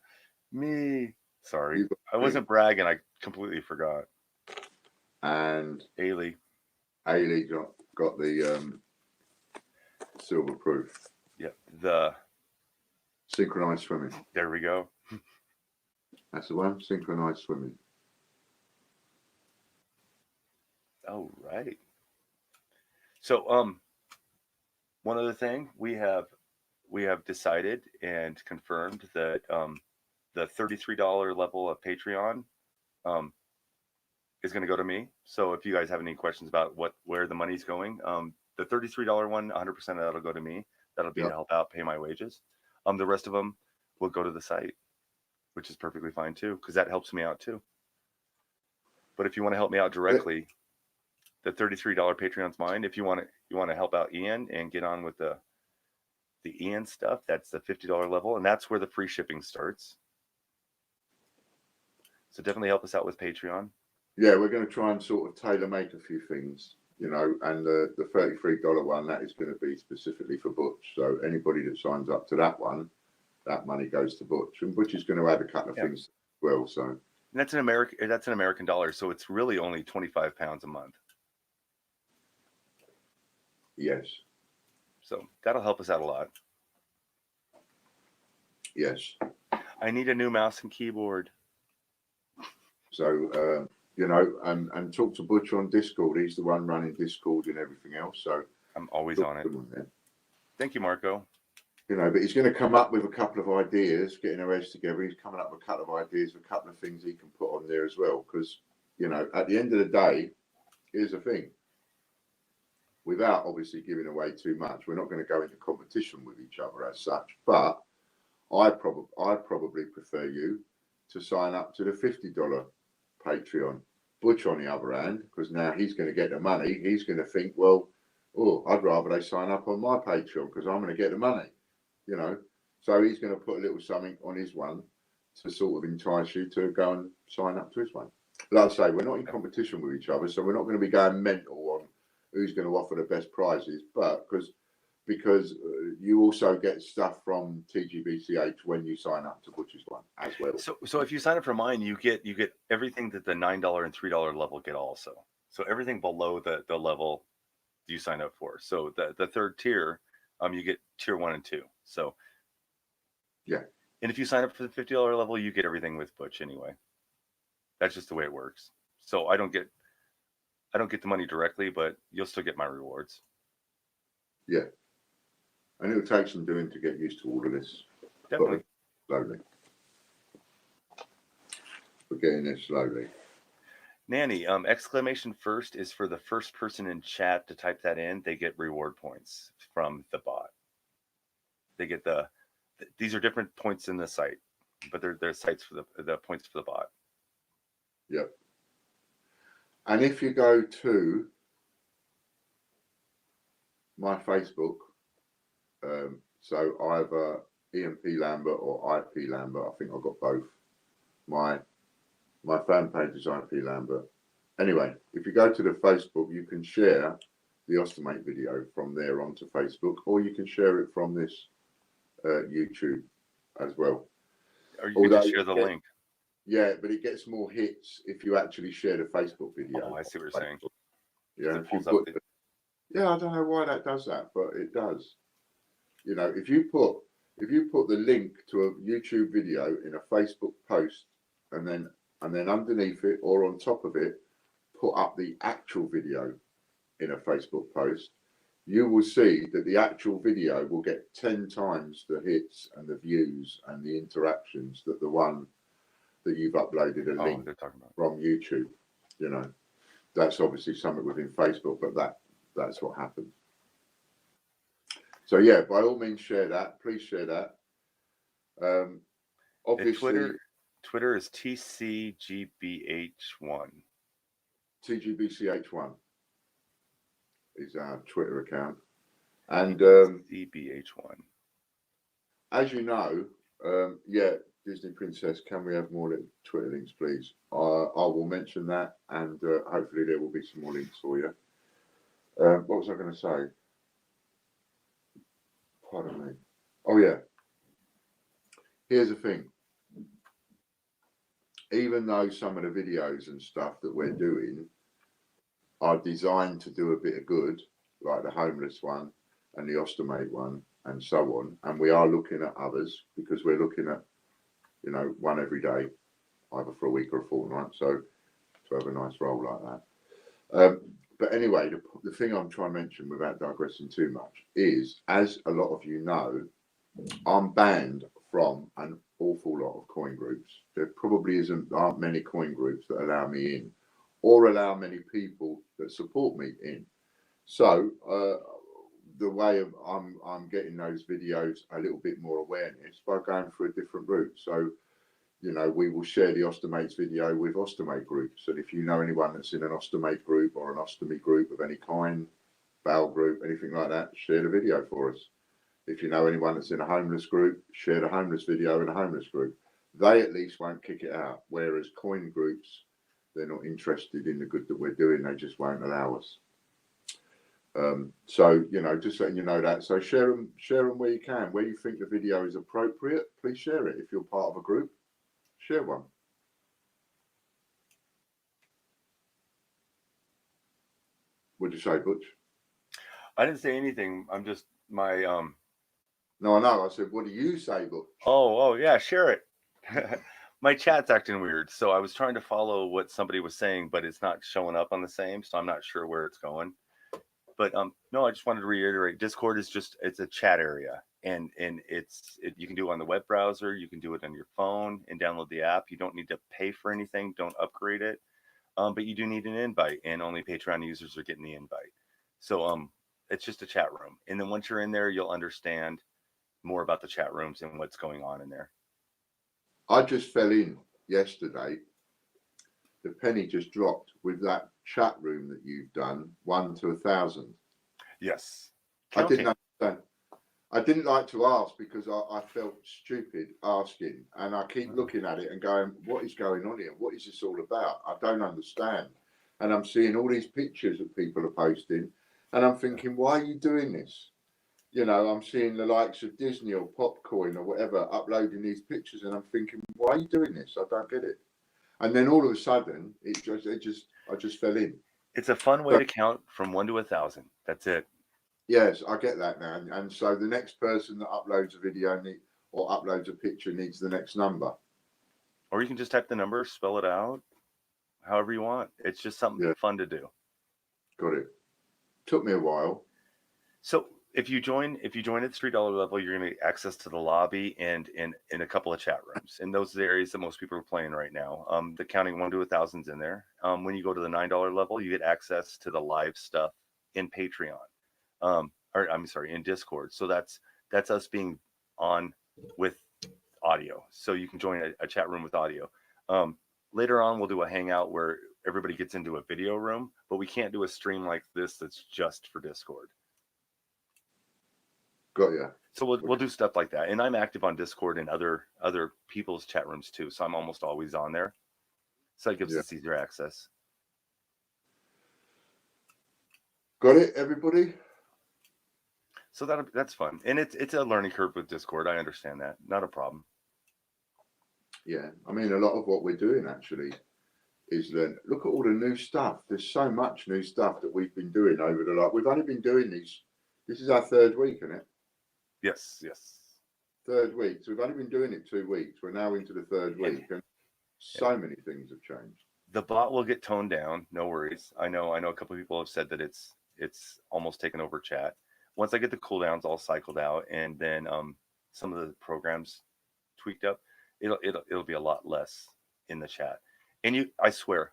Me. Sorry. I wasn't bragging. I completely forgot. And Ailey got the silver proof. Yeah. The synchronized swimming. There we go. That's the one. Synchronized swimming. Oh, right. So, one other thing we have decided and confirmed that the $33 level of Patreon is going to go to me. So if you guys have any questions about where the money's going, the $33 one, 100% of that'll go to me. That'll be to help out pay my wages. The rest of them will go to the site, which is perfectly fine too, because that helps me out too. But if you want to help me out directly, the $33 Patreon's mine. If you want to help out Ian and get on with the Ian stuff, that's the $50 level, and that's where the free shipping starts. So definitely help us out with Patreon. Yeah, we're going to try and sort of tailor make a few things, and the $33 one, that is going to be specifically for Butch. So anybody that signs up to that one, that money goes to Butch, and Butch is going to add a couple of things as well. So and that's an American dollar, so it's really only £25 a month. Yes. So that'll help us out a lot. Yes. I need a new mouse and keyboard. So, and talk to Butch on Discord. He's the one running Discord and everything else. So I'm always on it. Thank you, Marco. But he's going to come up with a couple of ideas, getting our heads together. He's coming up with a couple of ideas, a couple of things he can put on there as well. Because, at the end of the day, here's the thing. Without obviously giving away too much, we're not going to go into competition with each other as such. But I probably prefer you to sign up to the $50 Patreon. Butch, on the other hand, because now he's going to get the money, he's going to think, well, I'd rather they sign up on my Patreon because I'm going to get the money, So he's going to put a little something on his one to sort of entice you to go and sign up to his one. Like I say, we're not in competition with each other, so we're not going to be going mental on who's going to offer the best prizes, but because you also get stuff from TGBCH when you sign up to Butch's one as well. So if you sign up for mine, you get everything that the $9 and $3 level get also. So everything below the level you sign up for. So the third tier, you get tier 1 and 2. So yeah. And if you sign up for the $50 level, you get everything with Butch anyway. That's just the way it works. So I don't get the money directly, but you'll still get my rewards. Yeah. And it'll take some doing to get used to all of this. Definitely. Slowly. We're getting there slowly. Nanny, exclamation first is for the first person in chat to type that in. They get reward points from the bot. They get these are different points in the site, but they're sites for the points for the bot. Yep. And if you go to my Facebook, so either EMP Lambert or IP Lambert, I think I've got both. My fan page is IP Lambert. Anyway, if you go to the Facebook, you can share the Ostomate video from there onto Facebook, or you can share it from this YouTube as well. Or you can just share the link. Yeah, but it gets more hits if you actually share the Facebook video. Oh, I see what you're saying. Yeah, if you put, yeah, I don't know why that does that, but it does. You know, if you put the link to a YouTube video in a Facebook post, and then underneath it or on top of it, put up the actual video in a Facebook post, you will see that the actual video will get 10 times the hits and the views and the interactions that the one that you've uploaded a link from YouTube. You know, that's obviously something within Facebook, but that's what happens. So yeah, by all means, share that. Please share that. Obviously, Twitter is TCGBH1. TGBCH1 is our Twitter account, and TGBCH1. As you know, yeah, Disney Princess, can we have more Twitter links, please? I will mention that, and hopefully there will be some more links for you. What was I going to say? Pardon me. Oh yeah. Here's the thing. Even though some of the videos and stuff that we're doing are designed to do a bit of good, like the homeless one and the Ostomate one and so on, and we are looking at others because we're looking at, you know, one every day, either for a week or a fortnight, so to have a nice roll like that. But anyway, the thing I'm trying to mention without digressing too much is, as a lot of you know, I'm banned from an awful lot of coin groups. There probably aren't many coin groups that allow me in, or allow many people that support me in. So the way of I'm getting those videos a little bit more awareness by going for a different route. So, you know, we will share the Ostomates video with Ostomate groups. And if you know anyone that's in an Ostomate group or an Ostomy group of any kind, bowel group, anything like that, share the video for us. If you know anyone that's in a homeless group, share the homeless video in a homeless group. They at least won't kick it out. Whereas coin groups, they're not interested in the good that we're doing. They just won't allow us. So, you know, just letting you know that. So share them where you can. Where you think the video is appropriate, please share it. If you're part of a group, share one. What'd you say, Butch? I didn't say anything. I'm just my No, I know. I said, what do you say, Butch? Oh yeah, share it. My chat's acting weird, so I was trying to follow what somebody was saying, but it's not showing up on the same, so I'm not sure where it's going. But no, I just wanted to reiterate, Discord is it's a chat area, and you can do it on the web browser, you can do it on your phone and download the app. You don't need to pay for anything, don't upgrade it, but you do need an invite, and only Patreon users are getting the invite. So it's just a chat room, and then once you're in there, you'll understand more about the chat rooms and what's going on in there. I just fell in yesterday. The penny just dropped with that chat room that you've done, 1 to 1,000. Yes. Counting. I didn't understand. I didn't like to ask because I felt stupid asking, and I keep looking at it and going, what is going on here? What is this all about? I don't understand. And I'm seeing all these pictures that people are posting, and I'm thinking, why are you doing this? You know, I'm seeing the likes of Disney or Popcoin or whatever uploading these pictures, and I'm thinking, why are you doing this? I don't get it. And then all of a sudden, I just fell in. It's a fun way to count from 1 to 1,000. That's it. Yes, I get that now. And so the next person that uploads a video or uploads a picture needs the next number. Or you can just type the number, spell it out, however you want. It's just something fun to do. Got it. Took me a while. So if you join at $3 level, you're going to get access to the lobby and in a couple of chat rooms. And those are the areas that most people are playing right now. The counting 1 to 1,000's in there. When you go to the $9 level, you get access to the live stuff in Patreon. Or I'm sorry, in Discord. So that's us being on with audio. So you can join a chat room with audio. Later on, we'll do a hangout where everybody gets into a video room, but we can't do a stream like this that's just for Discord. Got ya. So we'll do stuff like that. And I'm active on Discord and other people's chat rooms too. So I'm almost always on there. So it gives us easier access. Got it, everybody? So that's fun. And it's a learning curve with Discord. I understand that. Not a problem. Yeah. I mean, a lot of what we're doing actually is that look at all the new stuff. There's so much new stuff that we've been doing over the we've only been doing these. This is our 3rd week, isn't it? Yes. 3rd week. So we've only been doing it 2 weeks. We're now into the 3rd week, and so many things have changed. The bot will get toned down. No worries. I know a couple of people have said that it's almost taken over chat. Once I get the cooldowns all cycled out, and then some of the programs tweaked up, it'll be a lot less in the chat. And I swear,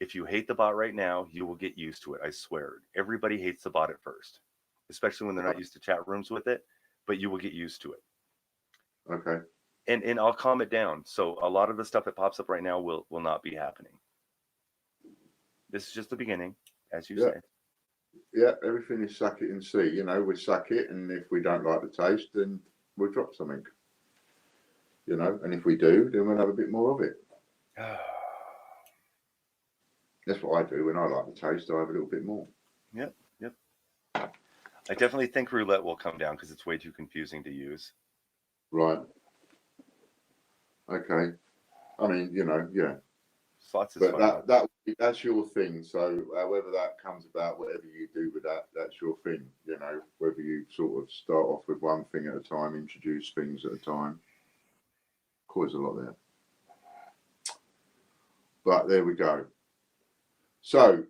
if you hate the bot right now, you will get used to it. I swear. Everybody hates the bot at first, especially when they're not used to chat rooms with it, but you will get used to it. Okay. And I'll calm it down. So a lot of the stuff that pops up right now will not be happening. This is just the beginning, as you say. Yeah, everything is suck it and see. You know, we suck it, and if we don't like the taste, then we'll drop something. You know, and if we do, then we'll have a bit more of it. That's what I do. When I like the taste, I have a little bit more. Yep. I definitely think roulette will come down because it's way too confusing to use. Right. Okay. I mean, you know, yeah. Slots is but that's your thing. So whether that comes about, whatever you do with that, that's your thing. You know, whether you sort of start off with one thing at a time, introduce things at a time. Of course, a lot there. But there we go. So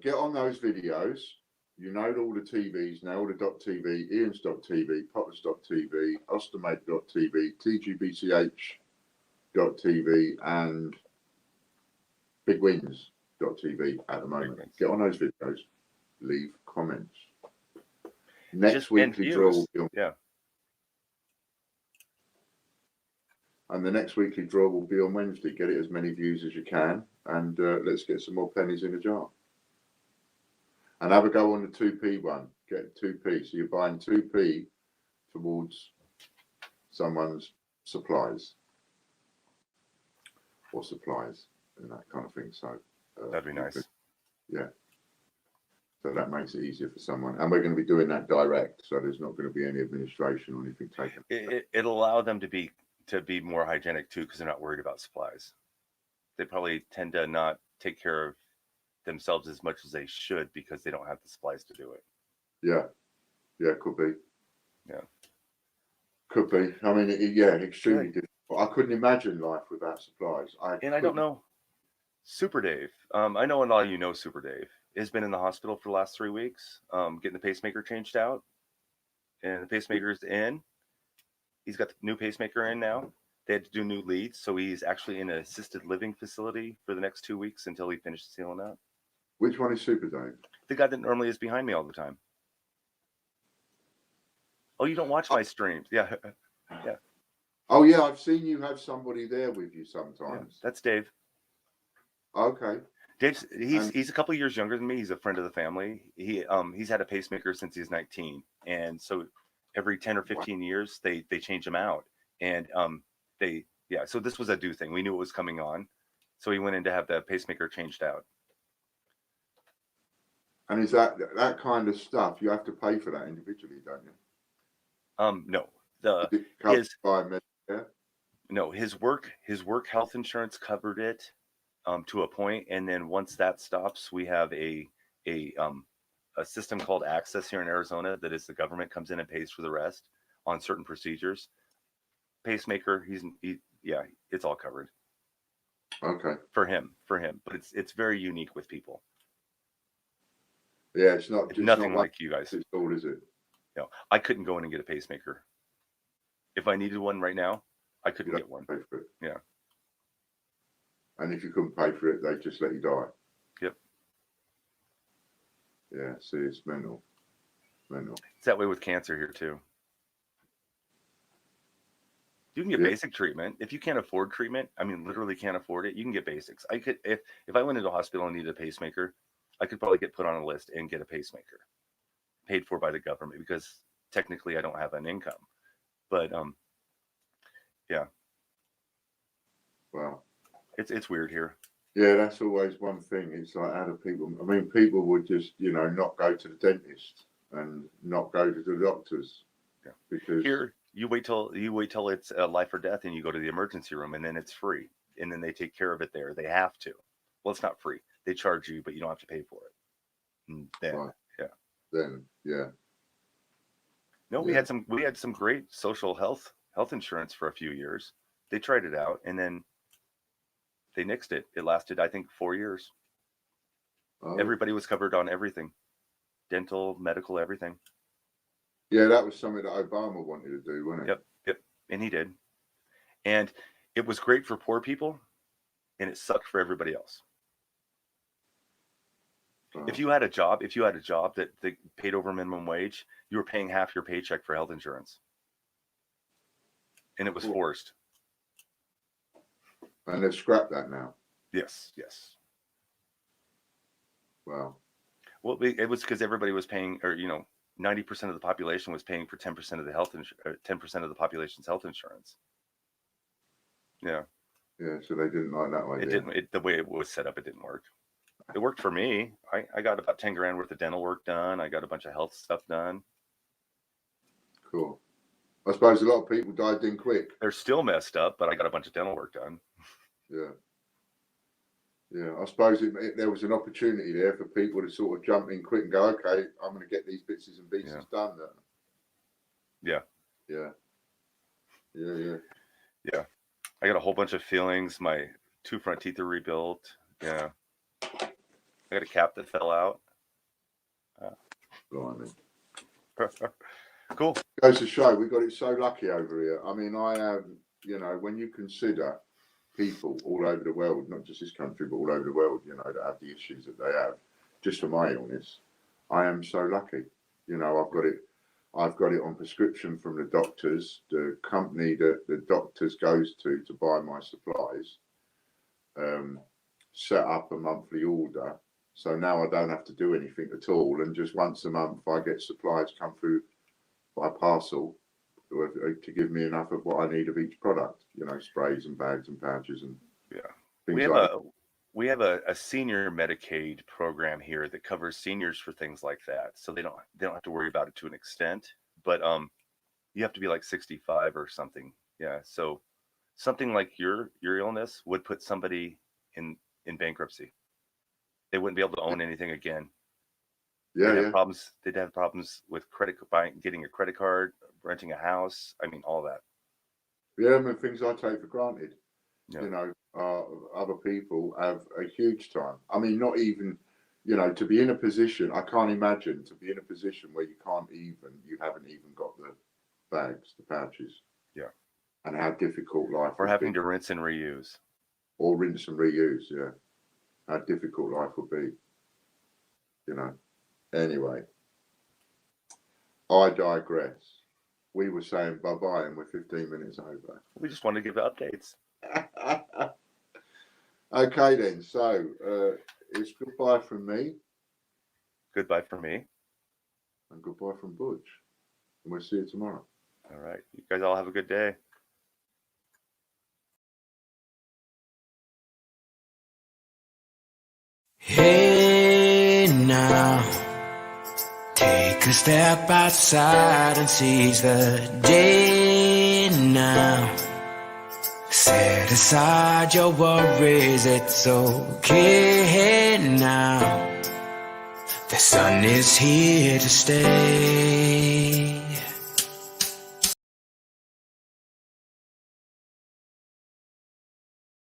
get on those videos. You know all the TVs now, all the .tv, Ian's.tv, Potters.tv, Ostermate.tv, TGBCH.tv, and BigWins.tv at the moment. Get on those videos. Leave comments. Next weekly draw will be on. Yeah. And the next weekly draw will be on Wednesday. Get it as many views as you can, and let's get some more pennies in the jar. And have a go on the 2p one. Get 2p. So you're buying 2p towards someone's supplies or supplies and that kind of thing. So that'd be nice. Yeah. So that makes it easier for someone. And we're going to be doing that direct. So there's not going to be any administration or anything taken. It'll allow them to be more hygienic too, because they're not worried about supplies. They probably tend to not take care of themselves as much as they should because they don't have the supplies to do it. Yeah, could be. Yeah, could be. I mean, extremely difficult. I couldn't imagine life without supplies. I don't know. Super Dave, I know a lot of you know Super Dave has been in the hospital for the last 3 weeks, getting the pacemaker changed out, and the pacemaker's in. He's got the new pacemaker in now. They had to do new leads, so he's actually in an assisted living facility for the next 2 weeks until he finishes sealing up. Which one is Super Dave? The guy that normally is behind me all the time. Oh, you don't watch my streams? Yeah. Oh yeah, I've seen you have somebody there with you sometimes. Yeah, that's Dave. Okay. He's a couple of years younger than me. He's a friend of the family. He's had a pacemaker since he's 19, and so every 10 or 15 years they change him out, and so this was a due thing. We knew it was coming on, so he went in to have the pacemaker changed out. And is that kind of stuff you have to pay for that individually, don't you? No. No, his work health insurance covered it to a point, and then once that stops, we have a system called Access here in Arizona that is the government comes in and pays for the rest on certain procedures. Pacemaker, it's all covered. Okay. For him, but it's very unique with people. Yeah, it's not nothing like you guys. It's all, is it? You know, I couldn't go in and get a pacemaker. If I needed one right now, I couldn't get one. Pay for it. Yeah. And if you couldn't pay for it, they just let you die. Yep. Yeah, see, it's mental. It's that way with cancer here too. You can get basic treatment. If you can't afford treatment, I mean, literally can't afford it, you can get basics. I could, if I went into a hospital and needed a pacemaker, I could probably get put on a list and get a pacemaker paid for by the government, because technically I don't have an income. But yeah. Wow. It's weird here. Yeah, that's always one thing. It's like, how do people, I mean, people would just, you know, not go to the dentist and not go to the doctors. Yeah. Because here, you wait till it's life or death and you go to the emergency room, and then it's free. And then they take care of it there. They have to. Well, it's not free. They charge you, but you don't have to pay for it. And then, right. yeah. Then, yeah. No, we had some great social health insurance for a few years. They tried it out, and then they nixed it. It lasted, I think, 4 years. Oh. Everybody was covered on everything. Dental, medical, everything. Yeah, that was something that Obama wanted to do, wasn't it? Yep. And he did. And it was great for poor people, and it sucked for everybody else. Oh. If you had a job that paid over minimum wage, you were paying half your paycheck for health insurance. And it was forced. And they've scrapped that now. Yes. Wow. Well, it was because everybody was paying, or 90% of the population was paying for 10% of the 10% of the population's health insurance. Yeah. Yeah, so they didn't like that way. It didn't. The way it was set up, it didn't work. It worked for me. I got about 10 grand worth of dental work done. I got a bunch of health stuff done. Cool. I suppose a lot of people died in quick. They're still messed up, but I got a bunch of dental work done. Yeah. Yeah, I suppose there was an opportunity there for people to sort of jump in quick and go, okay, I'm going to get these bits and pieces done. Yeah. I got a whole bunch of fillings. My 2 front teeth are rebuilt. Yeah. I got a cap that fell out. Blimey. Cool. Goes to show we got it so lucky over here. I mean, I have, when you consider people all over the world, not just this country, but all over the world, that have the issues that they have, just for my illness, I am so lucky. I've got it on prescription from the doctors. The company that the doctors goes to buy my supplies set up a monthly order. So now I don't have to do anything at all. And just once a month, I get supplies come through by parcel to give me enough of what I need of each product, sprays and bags and pouches and things we have a senior Medicaid program here that covers seniors for things like that. So they don't have to worry about it to an extent, but you have to be like 65 or something. Yeah. So something like your illness would put somebody in bankruptcy. They wouldn't be able to own anything again. They'd have problems with getting a credit card, renting a house. I mean, all that. Yeah, I mean, things I take for granted. Yeah. Other people have a huge time. I mean, not even, to be in a position, I can't imagine to be in a position where you haven't even got the bags, the pouches. Yeah. And how difficult life Or having to rinse and reuse. Or rinse and reuse, yeah. How difficult life would be. Anyway, I digress. We were saying bye-bye and we're 15 minutes over. We just want to give updates. Okay then, so it's goodbye from me. Goodbye from me. And goodbye from Butch. And we'll see you tomorrow. All right. You guys all have a good day. Hey now, take a step outside and seize the day now. Set aside your worries, it's okay now. The sun is here to stay.